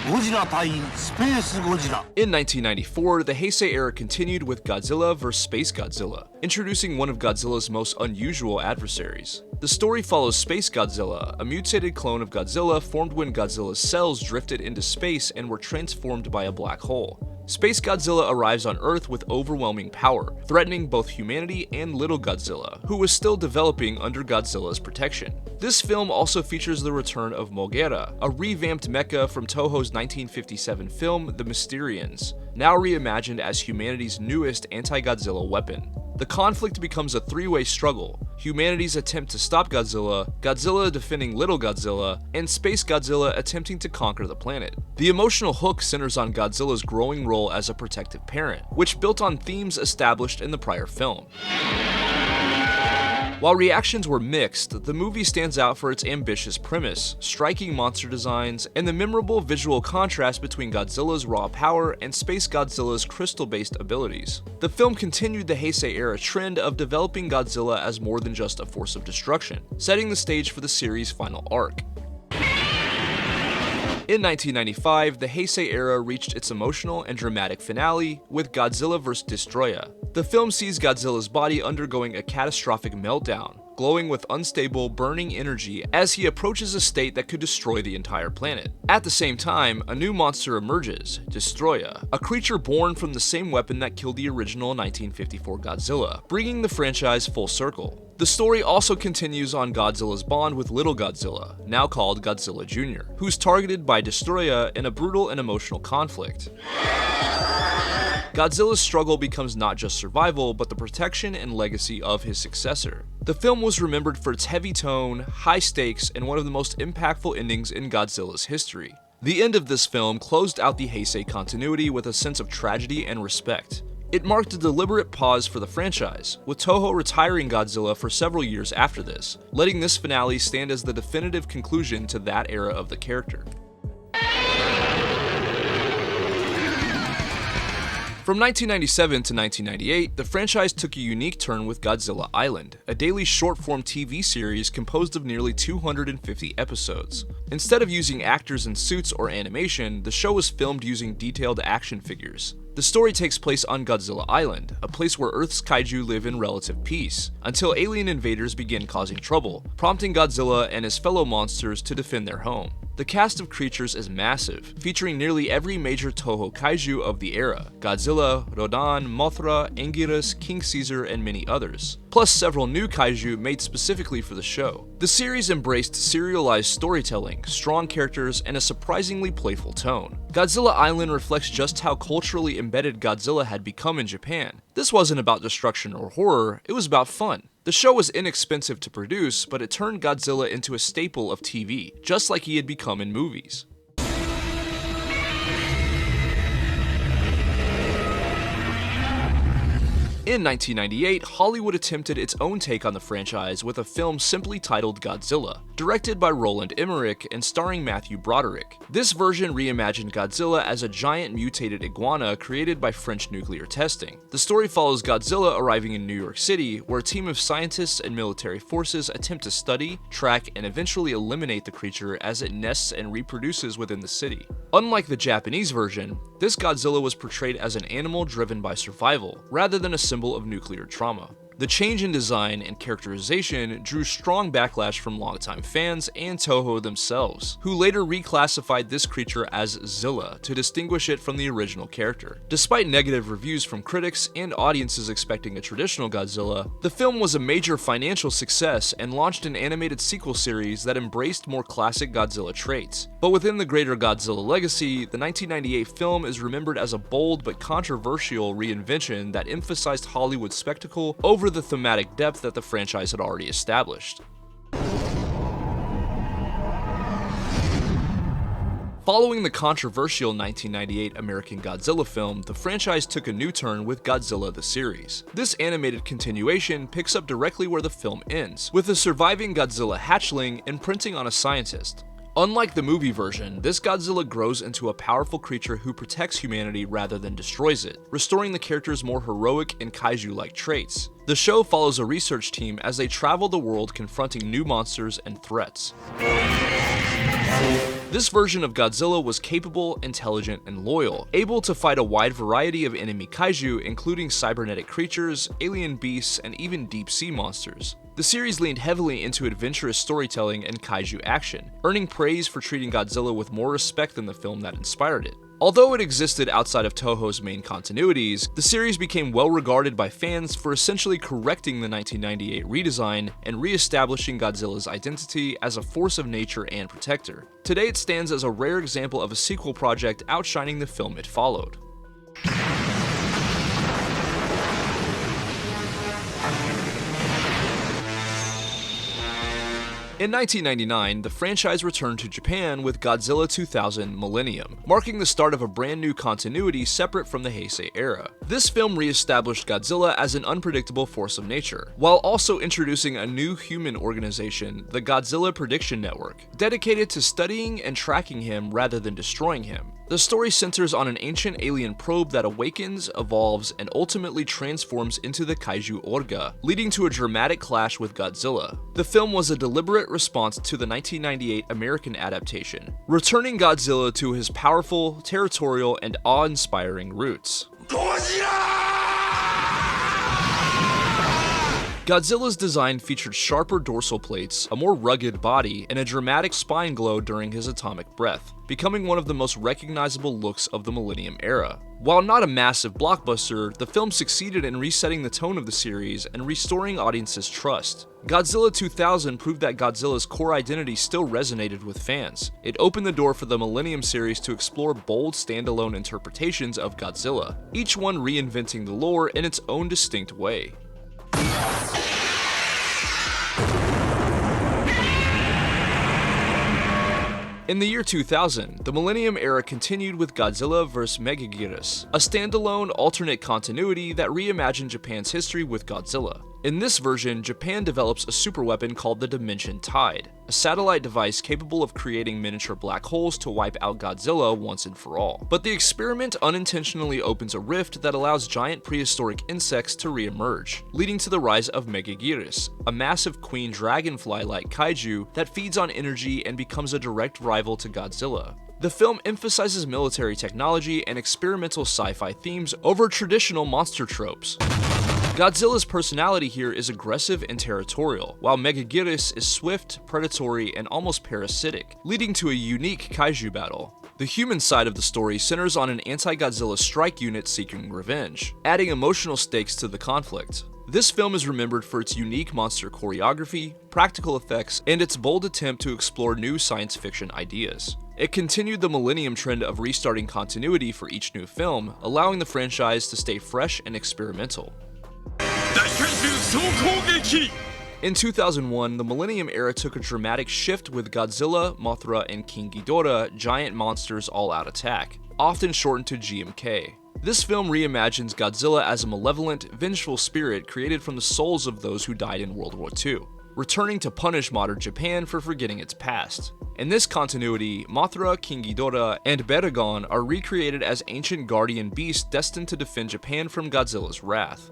Speaker 1: In 1994, the Heisei era continued with Godzilla vs. Space Godzilla, introducing one of Godzilla's most unusual adversaries. The story follows Space Godzilla, a mutated clone of Godzilla formed when Godzilla's cells drifted into space and were transformed by a black hole. Space Godzilla arrives on Earth with overwhelming power, threatening both humanity and Little Godzilla, who was still developing under Godzilla's protection. This film also features the return of Mothra, a revamped mecha from Toho's 1957 film The Mysterians, now reimagined as humanity's newest anti-Godzilla weapon. The conflict becomes a three-way struggle: humanity's attempt to stop Godzilla, Godzilla defending Little Godzilla, and Space Godzilla attempting to conquer the planet. The emotional hook centers on Godzilla's growing role as a protective parent, which built on themes established in the prior film. While reactions were mixed, the movie stands out for its ambitious premise, striking monster designs, and the memorable visual contrast between Godzilla's raw power and Space Godzilla's crystal-based abilities. The film continued the Heisei-era trend of developing Godzilla as more than just a force of destruction, setting the stage for the series' final arc. In 1995, the Heisei era reached its emotional and dramatic finale with Godzilla vs. Destoroyah. The film sees Godzilla's body undergoing a catastrophic meltdown, glowing with unstable, burning energy as he approaches a state that could destroy the entire planet. At the same time, a new monster emerges, Destoroyah, a creature born from the same weapon that killed the original 1954 Godzilla, bringing the franchise full circle. The story also continues on Godzilla's bond with Little Godzilla, now called Godzilla Jr., who's targeted by Destoroyah in a brutal and emotional conflict. Godzilla's struggle becomes not just survival, but the protection and legacy of his successor. The film was remembered for its heavy tone, high stakes, and one of the most impactful endings in Godzilla's history. The end of this film closed out the Heisei continuity with a sense of tragedy and respect. It marked a deliberate pause for the franchise, with Toho retiring Godzilla for several years after this, letting this finale stand as the definitive conclusion to that era of the character. From 1997 to 1998, the franchise took a unique turn with Godzilla Island, a daily short-form TV series composed of nearly 250 episodes. Instead of using actors in suits or animation, the show was filmed using detailed action figures. The story takes place on Godzilla Island, a place where Earth's kaiju live in relative peace, until alien invaders begin causing trouble, prompting Godzilla and his fellow monsters to defend their home. The cast of creatures is massive, featuring nearly every major Toho kaiju of the era: Godzilla, Rodan, Mothra, Anguirus, King Caesar, and many others, plus several new kaiju made specifically for the show. The series embraced serialized storytelling, strong characters, and a surprisingly playful tone. Godzilla Island reflects just how culturally embedded Godzilla had become in Japan. This wasn't about destruction or horror, it was about fun. The show was inexpensive to produce, but it turned Godzilla into a staple of TV, just like he had become in movies. In 1998, Hollywood attempted its own take on the franchise with a film simply titled Godzilla, directed by Roland Emmerich and starring Matthew Broderick. This version reimagined Godzilla as a giant mutated iguana created by French nuclear testing. The story follows Godzilla arriving in New York City, where a team of scientists and military forces attempt to study, track, and eventually eliminate the creature as it nests and reproduces within the city. Unlike the Japanese version, this Godzilla was portrayed as an animal driven by survival, rather than a symbol of nuclear trauma. The change in design and characterization drew strong backlash from longtime fans and Toho themselves, who later reclassified this creature as Zilla to distinguish it from the original character. Despite negative reviews from critics and audiences expecting a traditional Godzilla, the film was a major financial success and launched an animated sequel series that embraced more classic Godzilla traits. But within the greater Godzilla legacy, the 1998 film is remembered as a bold but controversial reinvention that emphasized Hollywood spectacle over the thematic depth that the franchise had already established. Following the controversial 1998 American Godzilla film, the franchise took a new turn with Godzilla the series. This animated continuation picks up directly where the film ends, with a surviving Godzilla hatchling imprinting on a scientist. Unlike the movie version, this Godzilla grows into a powerful creature who protects humanity rather than destroys it, restoring the character's more heroic and kaiju-like traits. The show follows a research team as they travel the world confronting new monsters and threats. This version of Godzilla was capable, intelligent, and loyal, able to fight a wide variety of enemy kaiju including cybernetic creatures, alien beasts, and even deep-sea monsters. The series leaned heavily into adventurous storytelling and kaiju action, earning praise for treating Godzilla with more respect than the film that inspired it. Although it existed outside of Toho's main continuities, the series became well regarded by fans for essentially correcting the 1998 redesign and re-establishing Godzilla's identity as a force of nature and protector. Today it stands as a rare example of a sequel project outshining the film it followed. In 1999, the franchise returned to Japan with Godzilla 2000 Millennium, marking the start of a brand new continuity separate from the Heisei era. This film re-established Godzilla as an unpredictable force of nature, while also introducing a new human organization, the Godzilla Prediction Network, dedicated to studying and tracking him rather than destroying him. The story centers on an ancient alien probe that awakens, evolves, and ultimately transforms into the Kaiju Orga, leading to a dramatic clash with Godzilla. The film was a deliberate response to the 1998 American adaptation, returning Godzilla to his powerful, territorial, and awe-inspiring roots. Godzilla's design featured sharper dorsal plates, a more rugged body, and a dramatic spine glow during his atomic breath, becoming one of the most recognizable looks of the Millennium era. While not a massive blockbuster, the film succeeded in resetting the tone of the series and restoring audiences' trust. Godzilla 2000 proved that Godzilla's core identity still resonated with fans. It opened the door for the Millennium series to explore bold standalone interpretations of Godzilla, each one reinventing the lore in its own distinct way. In the year 2000, the Millennium era continued with Godzilla vs. MechaGodzilla, a standalone alternate continuity that reimagined Japan's history with Godzilla. In this version, Japan develops a superweapon called the Dimension Tide, a satellite device capable of creating miniature black holes to wipe out Godzilla once and for all. But the experiment unintentionally opens a rift that allows giant prehistoric insects to re-emerge, leading to the rise of MechaGodzilla, a massive queen dragonfly-like kaiju that feeds on energy and becomes a direct rival to Godzilla. The film emphasizes military technology and experimental sci-fi themes over traditional monster tropes. Godzilla's personality here is aggressive and territorial, while MechaGodzilla is swift, predatory, and almost parasitic, leading to a unique kaiju battle. The human side of the story centers on an anti-Godzilla strike unit seeking revenge, adding emotional stakes to the conflict. This film is remembered for its unique monster choreography, practical effects, and its bold attempt to explore new science fiction ideas. It continued the Millennium trend of restarting continuity for each new film, allowing the franchise to stay fresh and experimental. In 2001, the Millennium era took a dramatic shift with Godzilla, Mothra, and King Ghidorah giant monsters all-out attack, often shortened to GMK. This film reimagines Godzilla as a malevolent, vengeful spirit created from the souls of those who died in World War II. returning to punish modern Japan for forgetting its past. In this continuity, Mothra, King Ghidorah, and Baragon are recreated as ancient guardian beasts destined to defend Japan from Godzilla's wrath.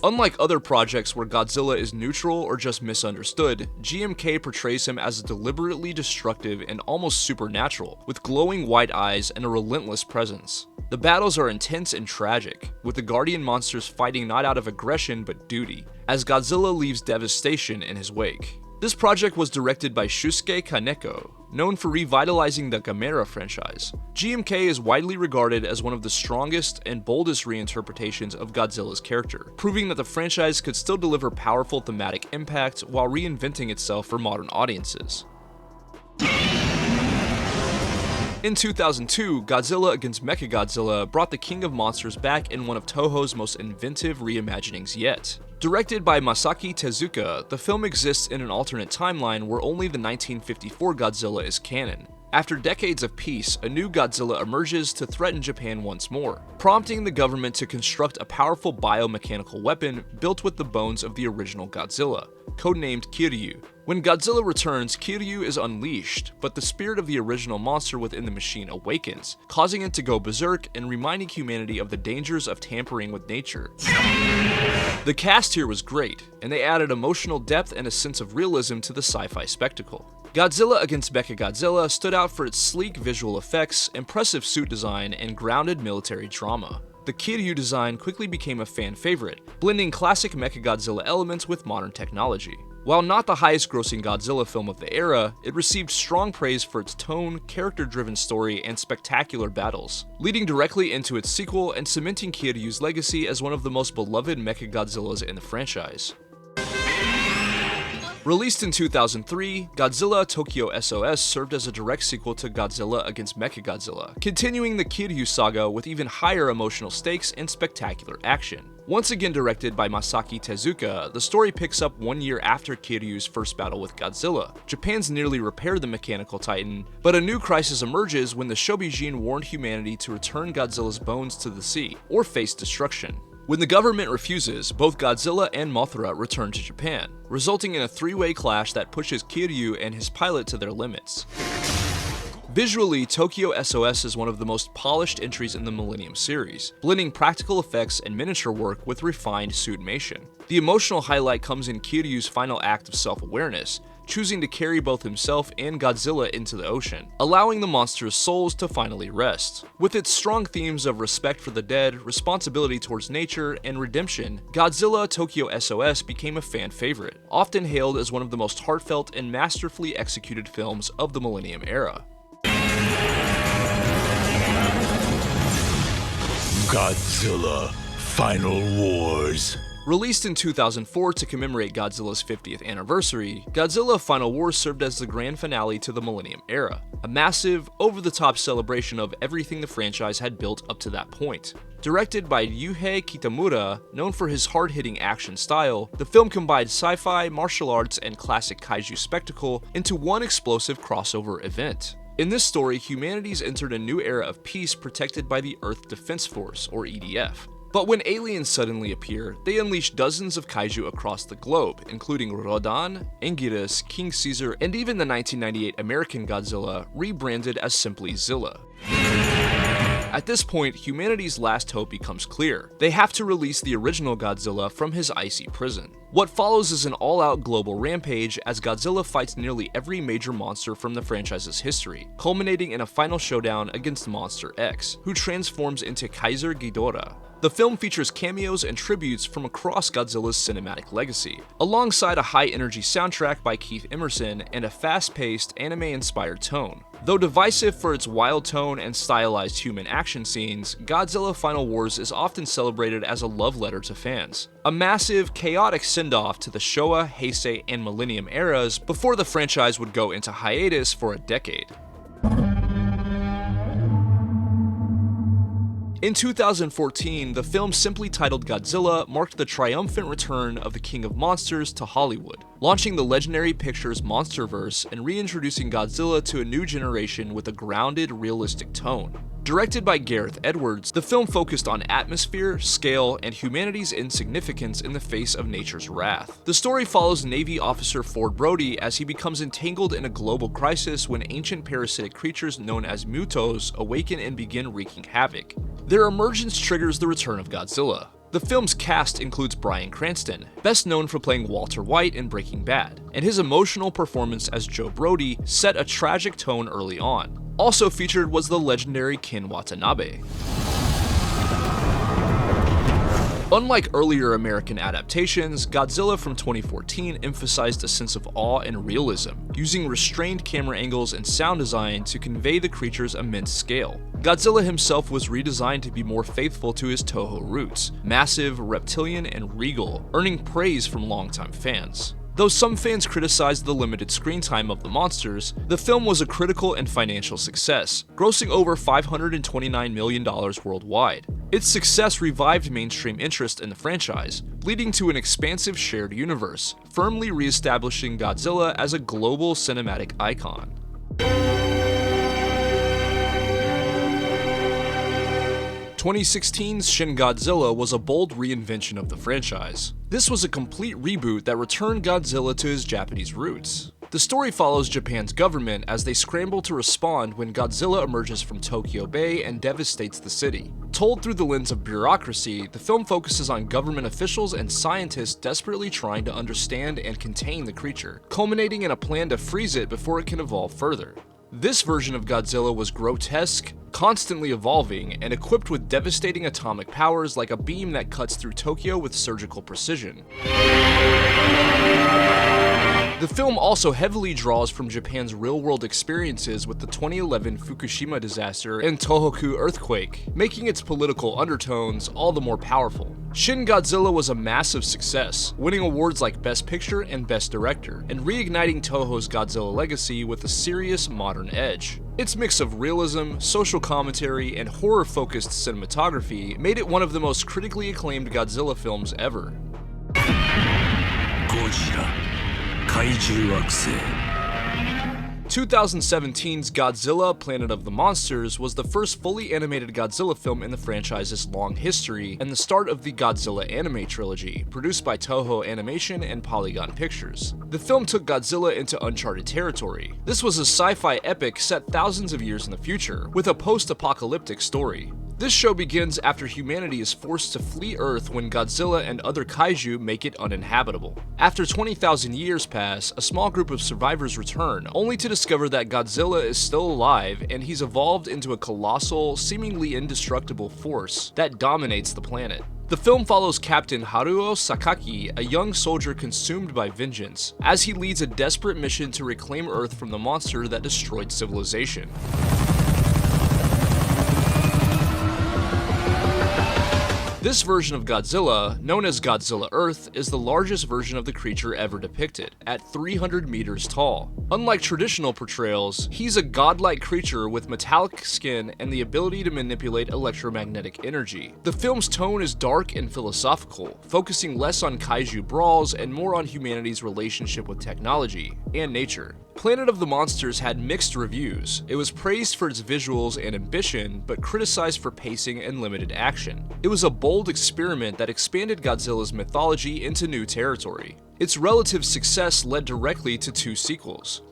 Speaker 1: Unlike other projects where Godzilla is neutral or just misunderstood, GMK portrays him as deliberately destructive and almost supernatural, with glowing white eyes and a relentless presence. The battles are intense and tragic, with the guardian monsters fighting not out of aggression but duty, as Godzilla leaves devastation in his wake. This project was directed by Shusuke Kaneko, known for revitalizing the Gamera franchise. GMK is widely regarded as one of the strongest and boldest reinterpretations of Godzilla's character, proving that the franchise could still deliver powerful thematic impact while reinventing itself for modern audiences. In 2002, Godzilla against MechaGodzilla brought the King of Monsters back in one of Toho's most inventive reimaginings yet. Directed by Masaki Tezuka, the film exists in an alternate timeline where only the 1954 Godzilla is canon. After decades of peace, a new Godzilla emerges to threaten Japan once more, prompting the government to construct a powerful biomechanical weapon built with the bones of the original Godzilla, codenamed Kiryu. When Godzilla returns, Kiryu is unleashed, but the spirit of the original monster within the machine awakens, causing it to go berserk and reminding humanity of the dangers of tampering with nature. The cast here was great, and they added emotional depth and a sense of realism to the sci-fi spectacle. Godzilla against MechaGodzilla stood out for its sleek visual effects, impressive suit design, and grounded military drama. The Kiryu design quickly became a fan favorite, blending classic MechaGodzilla elements with modern technology. While not the highest-grossing Godzilla film of the era, it received strong praise for its tone, character-driven story, and spectacular battles, leading directly into its sequel and cementing Kiryu's legacy as one of the most beloved MechaGodzillas in the franchise. Released in 2003, Godzilla Tokyo SOS served as a direct sequel to Godzilla against MechaGodzilla, continuing the Kiryu saga with even higher emotional stakes and spectacular action. Once again directed by Masaki Tezuka, the story picks up 1 year after Kiryu's first battle with Godzilla. Japan's nearly repaired the mechanical titan, but a new crisis emerges when the Shobijin warned humanity to return Godzilla's bones to the sea, or face destruction. When the government refuses, both Godzilla and Mothra return to Japan, resulting in a three-way clash that pushes Kiryu and his pilot to their limits. Visually, Tokyo SOS is one of the most polished entries in the Millennium series, blending practical effects and miniature work with refined suitmation. The emotional highlight comes in Kiryu's final act of self-awareness, choosing to carry both himself and Godzilla into the ocean, allowing the monster's souls to finally rest. With its strong themes of respect for the dead, responsibility towards nature, and redemption, Godzilla Tokyo SOS became a fan favorite, often hailed as one of the most heartfelt and masterfully executed films of the Millennium era.
Speaker 3: Godzilla Final Wars.
Speaker 1: Released in 2004 to commemorate Godzilla's 50th anniversary, Godzilla Final Wars served as the grand finale to the Millennium era, a massive, over-the-top celebration of everything the franchise had built up to that point. Directed by Ryuhei Kitamura, known for his hard-hitting action style, the film combined sci-fi, martial arts, and classic kaiju spectacle into one explosive crossover event. In this story, humanity's entered a new era of peace protected by the Earth Defense Force, or EDF. But when aliens suddenly appear, they unleash dozens of kaiju across the globe, including Rodan, Anguirus, King Caesar, and even the 1998 American Godzilla, rebranded as simply Zilla. At this point, humanity's last hope becomes clear. They have to release the original Godzilla from his icy prison. What follows is an all-out global rampage as Godzilla fights nearly every major monster from the franchise's history, culminating in a final showdown against Monster X, who transforms into Kaiser Ghidorah. The film features cameos and tributes from across Godzilla's cinematic legacy, alongside a high-energy soundtrack by Keith Emerson and a fast-paced, anime-inspired tone. Though divisive for its wild tone and stylized human action scenes, Godzilla Final Wars is often celebrated as a love letter to fans. A massive, chaotic send-off to the Showa, Heisei, and Millennium eras before the franchise would go into hiatus for a decade. In 2014, the film simply titled Godzilla marked the triumphant return of the King of Monsters to Hollywood. launching the Legendary Pictures Monsterverse and reintroducing Godzilla to a new generation with a grounded, realistic tone. Directed by Gareth Edwards, the film focused on atmosphere, scale, and humanity's insignificance in the face of nature's wrath. The story follows Navy officer Ford Brody as he becomes entangled in a global crisis when ancient parasitic creatures known as Mutos awaken and begin wreaking havoc. Their emergence triggers the return of Godzilla. The film's cast includes Bryan Cranston, best known for playing Walter White in Breaking Bad, and his emotional performance as Joe Brody set a tragic tone early on. Also featured was the legendary Ken Watanabe. Unlike earlier American adaptations, Godzilla from 2014 emphasized a sense of awe and realism, using restrained camera angles and sound design to convey the creature's immense scale. Godzilla himself was redesigned to be more faithful to his Toho roots, massive, reptilian, and regal, earning praise from longtime fans. Though some fans criticized the limited screen time of the monsters, the film was a critical and financial success, grossing over $529 million worldwide. Its success revived mainstream interest in the franchise, leading to an expansive shared universe, firmly re-establishing Godzilla as a global cinematic icon. 2016's Shin Godzilla was a bold reinvention of the franchise. This was a complete reboot that returned Godzilla to his Japanese roots. The story follows Japan's government as they scramble to respond when Godzilla emerges from Tokyo Bay and devastates the city. Told through the lens of bureaucracy, the film focuses on government officials and scientists desperately trying to understand and contain the creature, culminating in a plan to freeze it before it can evolve further. This version of Godzilla was grotesque, constantly evolving, and equipped with devastating atomic powers like a beam that cuts through Tokyo with surgical precision. The film also heavily draws from Japan's real-world experiences with the 2011 Fukushima disaster and Tohoku earthquake, making its political undertones all the more powerful. Shin Godzilla was a massive success, winning awards like Best Picture and Best Director, and reigniting Toho's Godzilla legacy with a serious modern edge. Its mix of realism, social commentary, and horror-focused cinematography made it one of the most critically acclaimed Godzilla films ever.
Speaker 3: Godzilla. Kaiju
Speaker 1: 2017's Godzilla Planet of the Monsters was the first fully animated Godzilla film in the franchise's long history and the start of the Godzilla anime trilogy, produced by Toho Animation and Polygon Pictures. The film took Godzilla into uncharted territory. This was a sci-fi epic set thousands of years in the future, with a post-apocalyptic story. This show begins after humanity is forced to flee Earth when Godzilla and other kaiju make it uninhabitable. After 20,000 years pass, a small group of survivors return, only to discover that Godzilla is still alive and he's evolved into a colossal, seemingly indestructible force that dominates the planet. The film follows Captain Haruo Sakaki, a young soldier consumed by vengeance, as he leads a desperate mission to reclaim Earth from the monster that destroyed civilization. This version of Godzilla, known as Godzilla Earth, is the largest version of the creature ever depicted, at 300 meters tall. Unlike traditional portrayals, he's a godlike creature with metallic skin and the ability to manipulate electromagnetic energy. The film's tone is dark and philosophical, focusing less on kaiju brawls and more on humanity's relationship with technology and nature. Planet of the Monsters had mixed reviews. It was praised for its visuals and ambition, but criticized for pacing and limited action. It was a bold experiment that expanded Godzilla's mythology into new territory. Its relative success led directly to 2 sequels.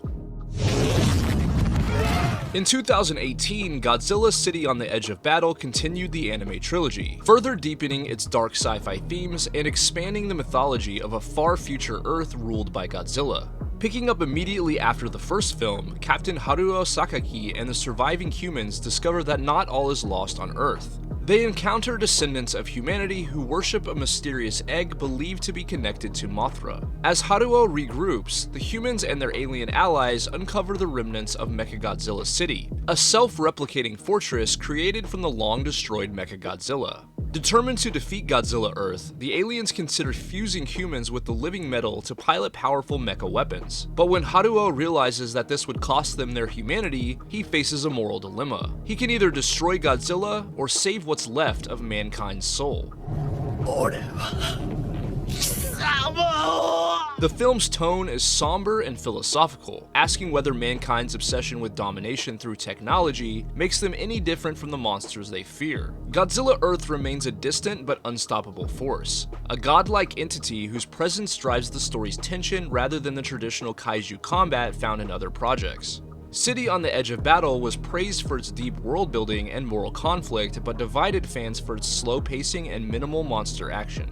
Speaker 1: In 2018, Godzilla City on the Edge of Battle continued the anime trilogy, further deepening its dark sci-fi themes and expanding the mythology of a far future Earth ruled by Godzilla. Picking up immediately after the first film, Captain Haruo Sakaki and the surviving humans discover that not all is lost on Earth. They encounter descendants of humanity who worship a mysterious egg believed to be connected to Mothra. As Haruo regroups, the humans and their alien allies uncover the remnants of MechaGodzilla City, a self-replicating fortress created from the long-destroyed MechaGodzilla. Determined to defeat Godzilla Earth, the aliens consider fusing humans with the living metal to pilot powerful mecha weapons. But when Haruo realizes that this would cost them their humanity, he faces a moral dilemma. He can either destroy Godzilla or save what's left of mankind's soul.
Speaker 3: 俺は
Speaker 1: The film's tone is somber and philosophical, asking whether mankind's obsession with domination through technology makes them any different from the monsters they fear. Godzilla Earth remains a distant but unstoppable force, a godlike entity whose presence drives the story's tension rather than the traditional kaiju combat found in other projects. City on the Edge of Battle was praised for its deep world building and moral conflict, but divided fans for its slow pacing and minimal monster action.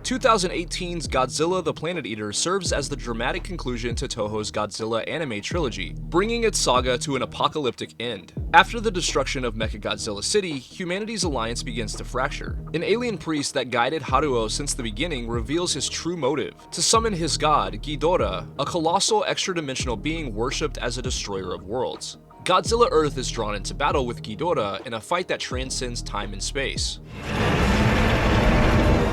Speaker 1: 2018's Godzilla the Planet Eater serves as the dramatic conclusion to Toho's Godzilla anime trilogy, bringing its saga to an apocalyptic end. After the destruction of MechaGodzilla City, humanity's alliance begins to fracture. An alien priest that guided Haruo since the beginning reveals his true motive: to summon his god, Ghidorah, a colossal extra-dimensional being worshipped as a destroyer of worlds. Godzilla Earth is drawn into battle with Ghidorah in a fight that transcends time and space.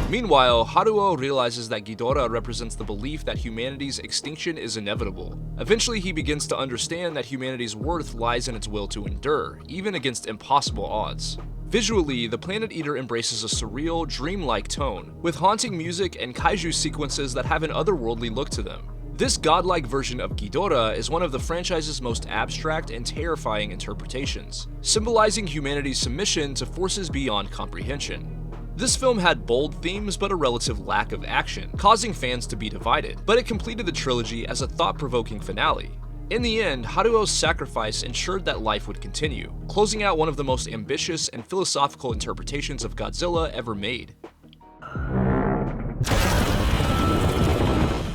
Speaker 1: Meanwhile, Haruo realizes that Ghidorah represents the belief that humanity's extinction is inevitable. Eventually, he begins to understand that humanity's worth lies in its will to endure, even against impossible odds. Visually, the Planet Eater embraces a surreal, dreamlike tone, with haunting music and kaiju sequences that have an otherworldly look to them. This godlike version of Ghidorah is one of the franchise's most abstract and terrifying interpretations, symbolizing humanity's submission to forces beyond comprehension. This film had bold themes but a relative lack of action, causing fans to be divided, but it completed the trilogy as a thought-provoking finale. In the end, Haruo's sacrifice ensured that life would continue, closing out one of the most ambitious and philosophical interpretations of Godzilla ever made.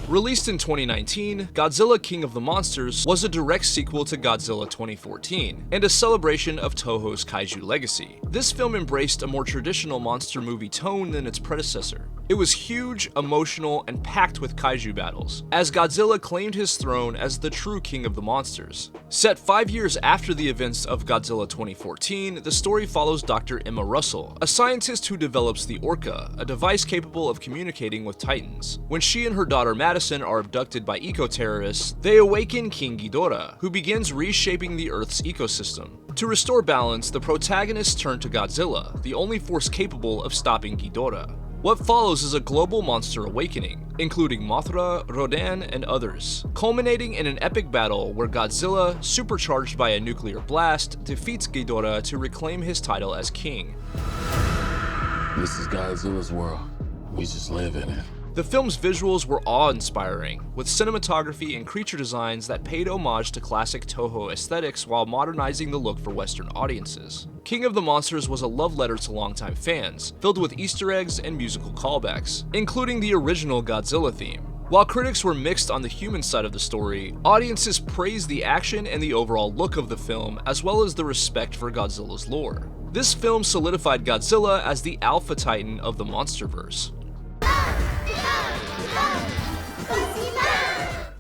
Speaker 1: Released in 2019, Godzilla King of the Monsters was a direct sequel to Godzilla 2014, and a celebration of Toho's kaiju legacy. This film embraced a more traditional monster movie tone than its predecessor. It was huge, emotional, and packed with kaiju battles, as Godzilla claimed his throne as the true king of the monsters. Set 5 years after the events of Godzilla 2014, the story follows Dr. Emma Russell, a scientist who develops the Orca, a device capable of communicating with titans. When she and her daughter Madison are abducted by eco-terrorists, they awaken King Ghidorah, who begins reshaping the Earth's ecosystem. To restore balance, the protagonists turn to Godzilla, the only force capable of stopping Ghidorah. What follows is a global monster awakening, including Mothra, Rodan, and others, culminating in an epic battle where Godzilla, supercharged by a nuclear blast, defeats Ghidorah to reclaim his title as king.
Speaker 3: This is Godzilla's world. We just live in it.
Speaker 1: The film's visuals were awe-inspiring, with cinematography and creature designs that paid homage to classic Toho aesthetics while modernizing the look for Western audiences. King of the Monsters was a love letter to longtime fans, filled with Easter eggs and musical callbacks, including the original Godzilla theme. While critics were mixed on the human side of the story, audiences praised the action and the overall look of the film, as well as the respect for Godzilla's lore. This film solidified Godzilla as the alpha titan of the monsterverse.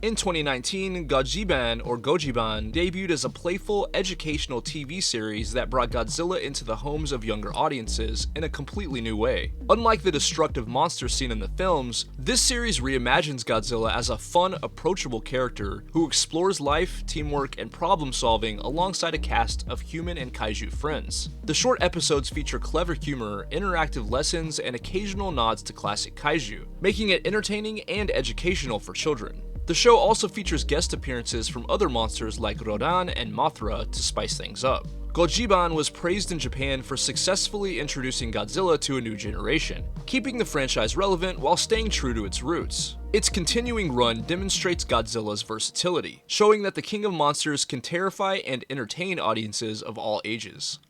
Speaker 1: In 2019, Gojiban or Gojiban debuted as a playful, educational TV series that brought Godzilla into the homes of younger audiences in a completely new way. Unlike the destructive monsters seen in the films, this series reimagines Godzilla as a fun, approachable character who explores life, teamwork, and problem-solving alongside a cast of human and kaiju friends. The short episodes feature clever humor, interactive lessons, and occasional nods to classic kaiju, making it entertaining and educational for children. The show also features guest appearances from other monsters like Rodan and Mothra to spice things up. Gojiban was praised in Japan for successfully introducing Godzilla to a new generation, keeping the franchise relevant while staying true to its roots. Its continuing run demonstrates Godzilla's versatility, showing that the King of Monsters can terrify and entertain audiences of all ages.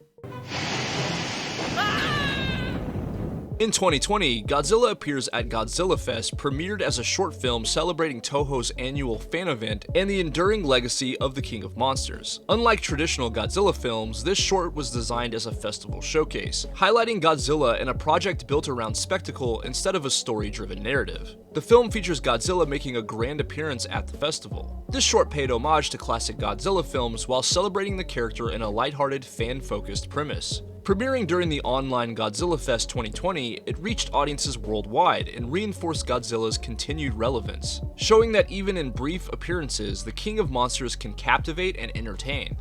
Speaker 1: In 2020, Godzilla Appears at Godzilla Fest premiered as a short film celebrating Toho's annual fan event and the enduring legacy of the King of Monsters. Unlike traditional Godzilla films, this short was designed as a festival showcase, highlighting Godzilla in a project built around spectacle instead of a story-driven narrative. The film features Godzilla making a grand appearance at the festival. This short paid homage to classic Godzilla films while celebrating the character in a lighthearted, fan-focused premise. Premiering during the online Godzilla Fest 2020, it reached audiences worldwide and reinforced Godzilla's continued relevance, showing that even in brief appearances, the King of Monsters can captivate and entertain.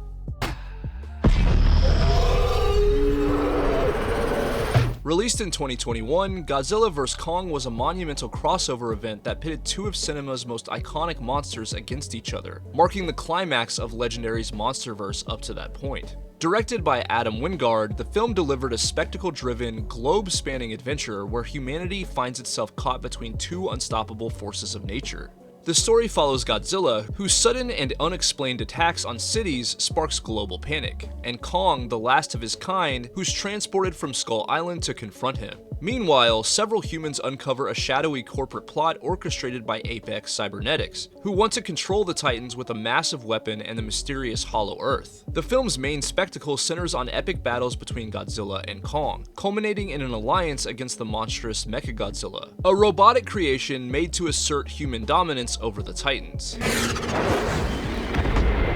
Speaker 1: Released in 2021, Godzilla vs. Kong was a monumental crossover event that pitted two of cinema's most iconic monsters against each other, marking the climax of Legendary's MonsterVerse up to that point. Directed by Adam Wingard, the film delivered a spectacle-driven, globe-spanning adventure where humanity finds itself caught between two unstoppable forces of nature. The story follows Godzilla, whose sudden and unexplained attacks on cities sparks global panic, and Kong, the last of his kind, who's transported from Skull Island to confront him. Meanwhile, several humans uncover a shadowy corporate plot orchestrated by Apex Cybernetics, who want to control the Titans with a massive weapon and the mysterious Hollow Earth. The film's main spectacle centers on epic battles between Godzilla and Kong, culminating in an alliance against the monstrous MechaGodzilla, a robotic creation made to assert human dominance over the Titans.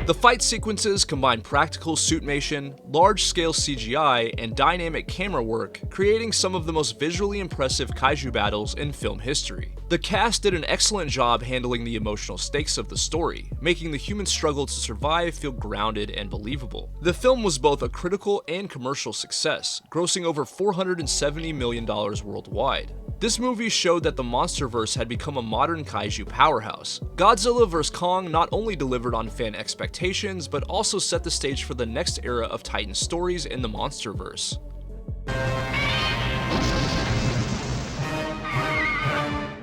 Speaker 1: The fight sequences combine practical suitmation, large-scale CGI, and dynamic camera work, creating some of the most visually impressive kaiju battles in film history. The cast did an excellent job handling the emotional stakes of the story, making the human struggle to survive feel grounded and believable. The film was both a critical and commercial success, grossing over $470 million worldwide. This movie showed that the MonsterVerse had become a modern kaiju powerhouse. Godzilla vs. Kong not only delivered on fan expectations, but also set the stage for the next era of Titan stories in the MonsterVerse.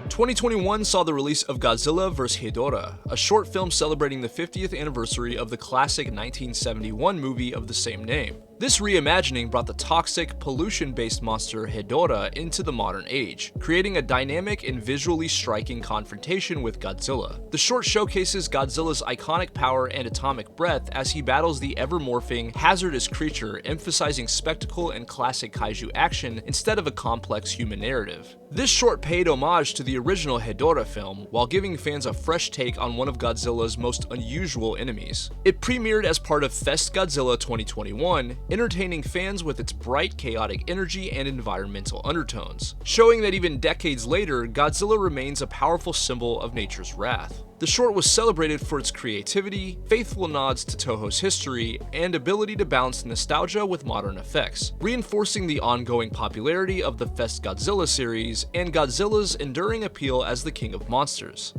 Speaker 1: 2021 saw the release of Godzilla vs. Ghidorah, a short film celebrating the 50th anniversary of the classic 1971 movie of the same name. This reimagining brought the toxic, pollution-based monster Ghidorah into the modern age, creating a dynamic and visually striking confrontation with Godzilla. The short showcases Godzilla's iconic power and atomic breath as he battles the ever-morphing, hazardous creature, emphasizing spectacle and classic kaiju action instead of a complex human narrative. This short paid homage to the original Ghidorah film, while giving fans a fresh take on one of Godzilla's most unusual enemies. It premiered as part of Fest Godzilla 2021, entertaining fans with its bright, chaotic energy and environmental undertones, showing that even decades later, Godzilla remains a powerful symbol of nature's wrath. The short was celebrated for its creativity, faithful nods to Toho's history, and ability to balance nostalgia with modern effects, reinforcing the ongoing popularity of the Fest Godzilla series and Godzilla's enduring appeal as the king of monsters.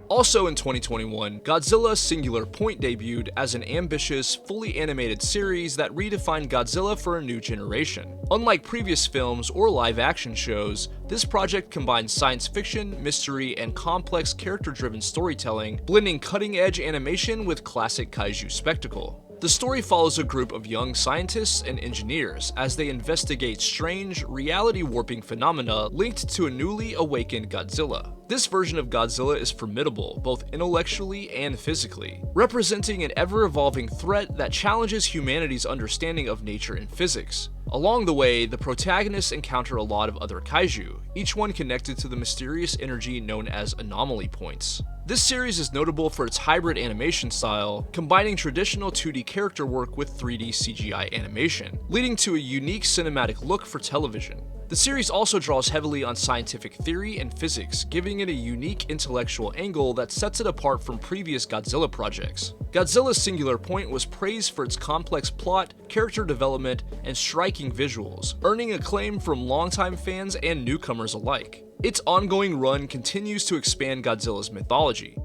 Speaker 1: Also in 2021, Godzilla Singular Point debuted as an ambitious, fully animated series that redefined Godzilla for a new generation. Unlike previous films or live-action shows, this project combines science fiction, mystery, and complex character-driven storytelling, blending cutting-edge animation with classic kaiju spectacle. The story follows a group of young scientists and engineers as they investigate strange, reality-warping phenomena linked to a newly awakened Godzilla. This version of Godzilla is formidable, both intellectually and physically, representing an ever-evolving threat that challenges humanity's understanding of nature and physics. Along the way, the protagonists encounter a lot of other kaiju, each one connected to the mysterious energy known as anomaly points. This series is notable for its hybrid animation style, combining traditional 2D character work with 3D CGI animation, leading to a unique cinematic look for television. The series also draws heavily on scientific theory and physics, giving it a unique intellectual angle that sets it apart from previous Godzilla projects. Godzilla Singular Point was praised for its complex plot, character development, and striking visuals, earning acclaim from longtime fans and newcomers alike. Its ongoing run continues to expand Godzilla's mythology.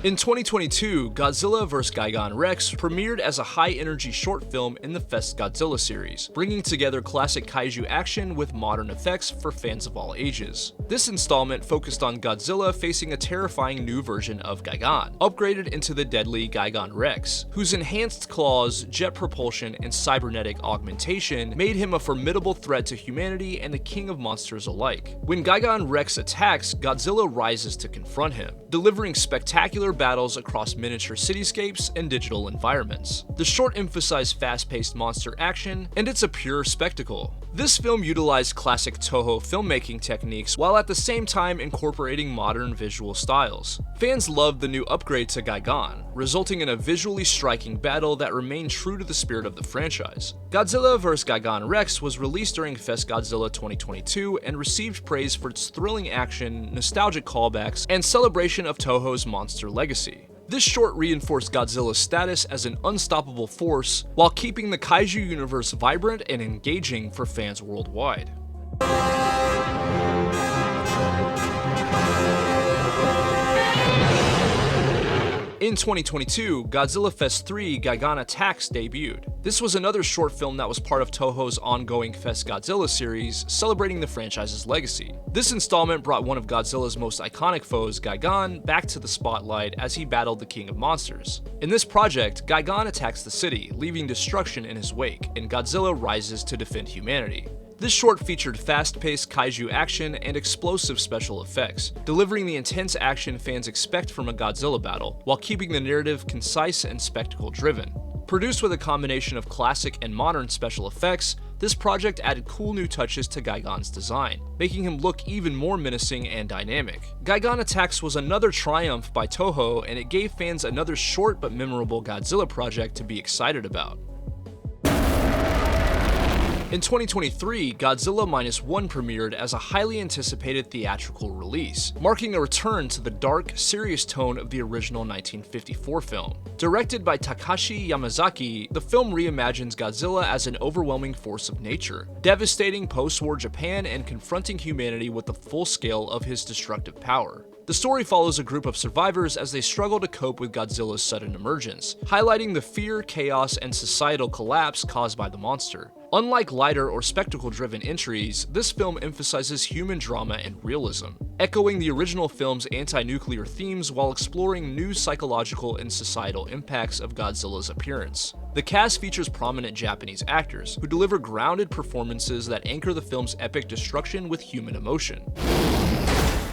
Speaker 1: In 2022, Godzilla vs. Gigan Rex premiered as a high-energy short film in the Fest Godzilla series, bringing together classic kaiju action with modern effects for fans of all ages. This installment focused on Godzilla facing a terrifying new version of Gigan, upgraded into the deadly Gigan Rex, whose enhanced claws, jet propulsion, and cybernetic augmentation made him a formidable threat to humanity and the king of monsters alike. When Gigan Rex attacks, Godzilla rises to confront him, delivering spectacular battles across miniature cityscapes and digital environments. The short emphasized fast-paced monster action, and it's a pure spectacle. This film utilized classic Toho filmmaking techniques while at the same time incorporating modern visual styles. Fans loved the new upgrade to Gigan, resulting in a visually striking battle that remained true to the spirit of the franchise. Godzilla vs. Gigan Rex was released during Fest Godzilla 2022 and received praise for its thrilling action, nostalgic callbacks, and celebration of Toho's monster legacy. This short reinforced Godzilla's status as an unstoppable force while keeping the Kaiju universe vibrant and engaging for fans worldwide. In 2022, Godzilla Fest 3 Gigan Attacks debuted. This was another short film that was part of Toho's ongoing Fest Godzilla series, celebrating the franchise's legacy. This installment brought one of Godzilla's most iconic foes, Gigan, back to the spotlight as he battled the King of Monsters. In this project, Gigan attacks the city, leaving destruction in his wake, and Godzilla rises to defend humanity. This short featured fast-paced kaiju action and explosive special effects, delivering the intense action fans expect from a Godzilla battle, while keeping the narrative concise and spectacle-driven. Produced with a combination of classic and modern special effects, this project added cool new touches to Gigan's design, making him look even more menacing and dynamic. Gigan Attacks was another triumph by Toho, and it gave fans another short but memorable Godzilla project to be excited about. In 2023, Godzilla Minus One premiered as a highly anticipated theatrical release, marking a return to the dark, serious tone of the original 1954 film. Directed by Takashi Yamazaki, the film reimagines Godzilla as an overwhelming force of nature, devastating post-war Japan and confronting humanity with the full scale of his destructive power. The story follows a group of survivors as they struggle to cope with Godzilla's sudden emergence, highlighting the fear, chaos, and societal collapse caused by the monster. Unlike lighter or spectacle-driven entries, this film emphasizes human drama and realism, echoing the original film's anti-nuclear themes while exploring new psychological and societal impacts of Godzilla's appearance. The cast features prominent Japanese actors, who deliver grounded performances that anchor the film's epic destruction with human emotion.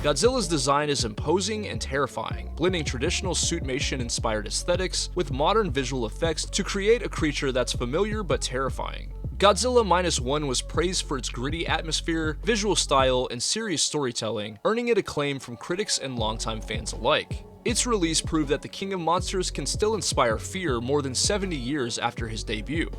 Speaker 1: Godzilla's design is imposing and terrifying, blending traditional suitmation-inspired aesthetics with modern visual effects to create a creature that's familiar but terrifying. Godzilla Minus One was praised for its gritty atmosphere, visual style, and serious storytelling, earning it acclaim from critics and longtime fans alike. Its release proved that the King of Monsters can still inspire fear more than 70 years after his debut.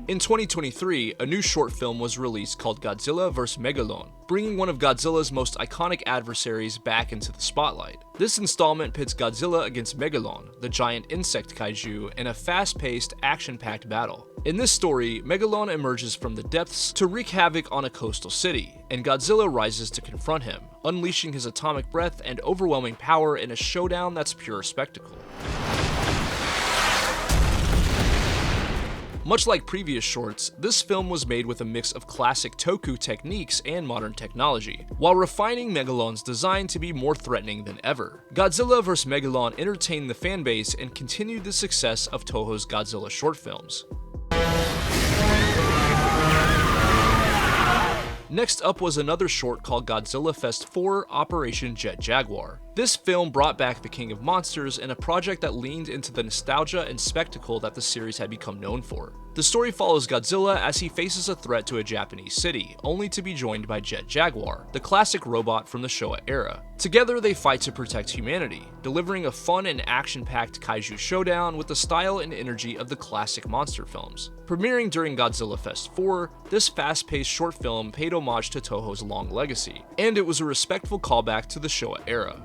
Speaker 1: In 2023, a new short film was released called Godzilla vs. Megalon, bringing one of Godzilla's most iconic adversaries back into the spotlight. This installment pits Godzilla against Megalon, the giant insect kaiju, in a fast-paced, action-packed battle. In this story, Megalon emerges from the depths to wreak havoc on a coastal city, and Godzilla rises to confront him, unleashing his atomic breath and overwhelming power in a showdown that's pure spectacle. Much like previous shorts, this film was made with a mix of classic Toku techniques and modern technology, while refining Megalon's design to be more threatening than ever. Godzilla vs. Megalon entertained the fanbase and continued the success of Toho's Godzilla short films. Next up was another short called Godzilla Fest 4 Operation Jet Jaguar. This film brought back the King of Monsters in a project that leaned into the nostalgia and spectacle that the series had become known for. The story follows Godzilla as he faces a threat to a Japanese city, only to be joined by Jet Jaguar, the classic robot from the Showa era. Together they fight to protect humanity, delivering a fun and action-packed kaiju showdown with the style and energy of the classic monster films. Premiering during Godzilla Fest 4, this fast-paced short film paid homage to Toho's long legacy, and it was a respectful callback to the Showa era.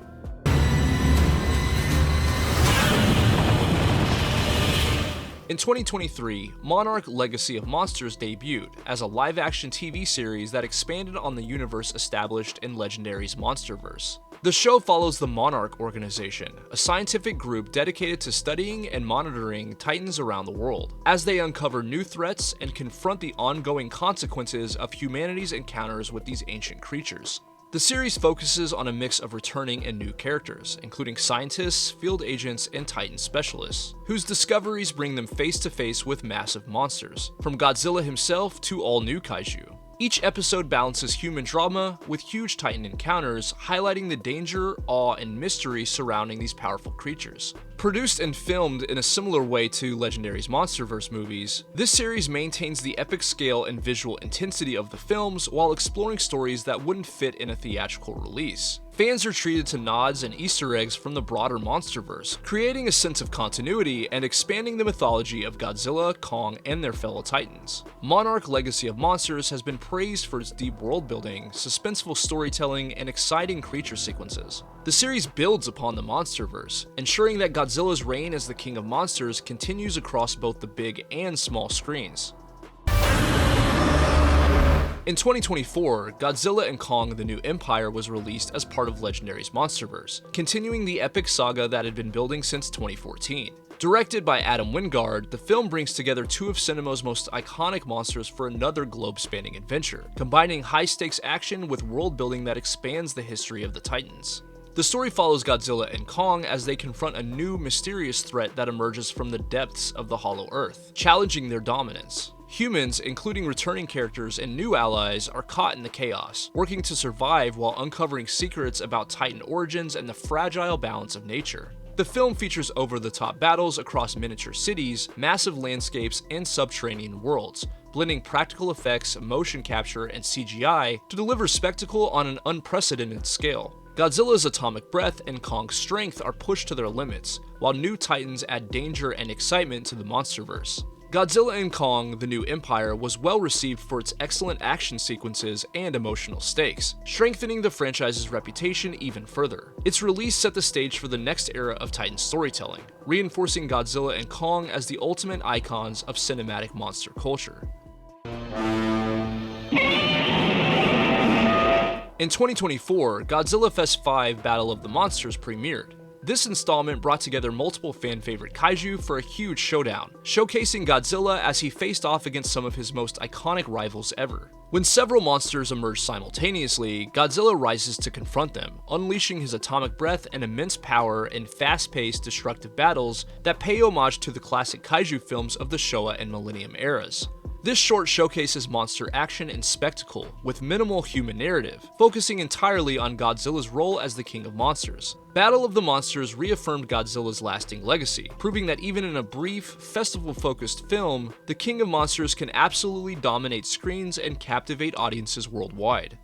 Speaker 1: In 2023, Monarch: Legacy of Monsters debuted as a live-action TV series that expanded on the universe established in Legendary's Monsterverse. The show follows the Monarch Organization, a scientific group dedicated to studying and monitoring titans around the world, as they uncover new threats and confront the ongoing consequences of humanity's encounters with these ancient creatures. The series focuses on a mix of returning and new characters, including scientists, field agents, and Titan specialists, whose discoveries bring them face to face with massive monsters, from Godzilla himself to all new kaiju. Each episode balances human drama with huge Titan encounters, highlighting the danger, awe, and mystery surrounding these powerful creatures. Produced and filmed in a similar way to Legendary's MonsterVerse movies, this series maintains the epic scale and visual intensity of the films while exploring stories that wouldn't fit in a theatrical release. Fans are treated to nods and Easter eggs from the broader MonsterVerse, creating a sense of continuity and expanding the mythology of Godzilla, Kong, and their fellow titans. Monarch: Legacy of Monsters has been praised for its deep world building, suspenseful storytelling, and exciting creature sequences. The series builds upon the MonsterVerse, ensuring that Godzilla's reign as the king of monsters continues across both the big and small screens. In 2024, Godzilla and Kong: The New Empire was released as part of Legendary's MonsterVerse, continuing the epic saga that had been building since 2014. Directed by Adam Wingard, the film brings together two of cinema's most iconic monsters for another globe-spanning adventure, combining high-stakes action with world-building that expands the history of the Titans. The story follows Godzilla and Kong as they confront a new, mysterious threat that emerges from the depths of the Hollow Earth, challenging their dominance. Humans, including returning characters and new allies, are caught in the chaos, working to survive while uncovering secrets about Titan origins and the fragile balance of nature. The film features over-the-top battles across miniature cities, massive landscapes, and subterranean worlds, blending practical effects, motion capture, and CGI to deliver spectacle on an unprecedented scale. Godzilla's atomic breath and Kong's strength are pushed to their limits, while new titans add danger and excitement to the MonsterVerse. Godzilla and Kong: The New Empire was well received for its excellent action sequences and emotional stakes, strengthening the franchise's reputation even further. Its release set the stage for the next era of Titan storytelling, reinforcing Godzilla and Kong as the ultimate icons of cinematic monster culture. In 2024, Godzilla Fest 5 Battle of the Monsters premiered. This installment brought together multiple fan-favorite kaiju for a huge showdown, showcasing Godzilla as he faced off against some of his most iconic rivals ever. When several monsters emerge simultaneously, Godzilla rises to confront them, unleashing his atomic breath and immense power in fast-paced, destructive battles that pay homage to the classic kaiju films of the Showa and Millennium eras. This short showcases monster action and spectacle, with minimal human narrative, focusing entirely on Godzilla's role as the king of monsters. Battle of the Monsters reaffirmed Godzilla's lasting legacy, proving that even in a brief, festival-focused film, the king of monsters can absolutely dominate screens and captivate audiences worldwide.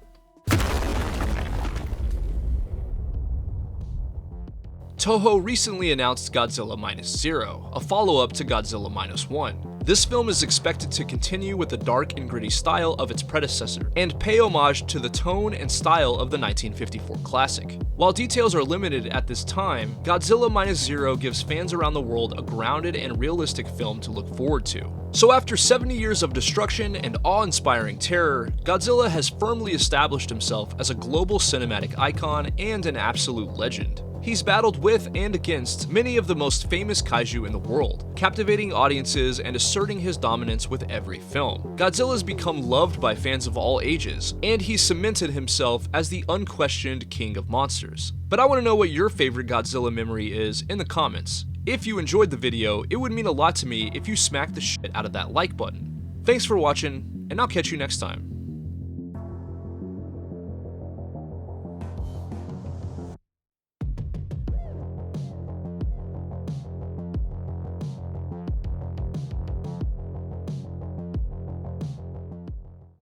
Speaker 1: Toho recently announced Godzilla Minus Zero, a follow-up to Godzilla Minus One. This film is expected to continue with the dark and gritty style of its predecessor, and pay homage to the tone and style of the 1954 classic. While details are limited at this time, Godzilla Minus Zero gives fans around the world a grounded and realistic film to look forward to. So after 70 years of destruction and awe-inspiring terror, Godzilla has firmly established himself as a global cinematic icon and an absolute legend. He's battled with and against many of the most famous kaiju in the world, captivating audiences and asserting his dominance with every film. Godzilla's become loved by fans of all ages, and he's cemented himself as the unquestioned king of monsters. But I want to know what your favorite Godzilla memory is in the comments. If you enjoyed the video, it would mean a lot to me if you smack the shit out of that like button. Thanks for watching, and I'll catch you next time.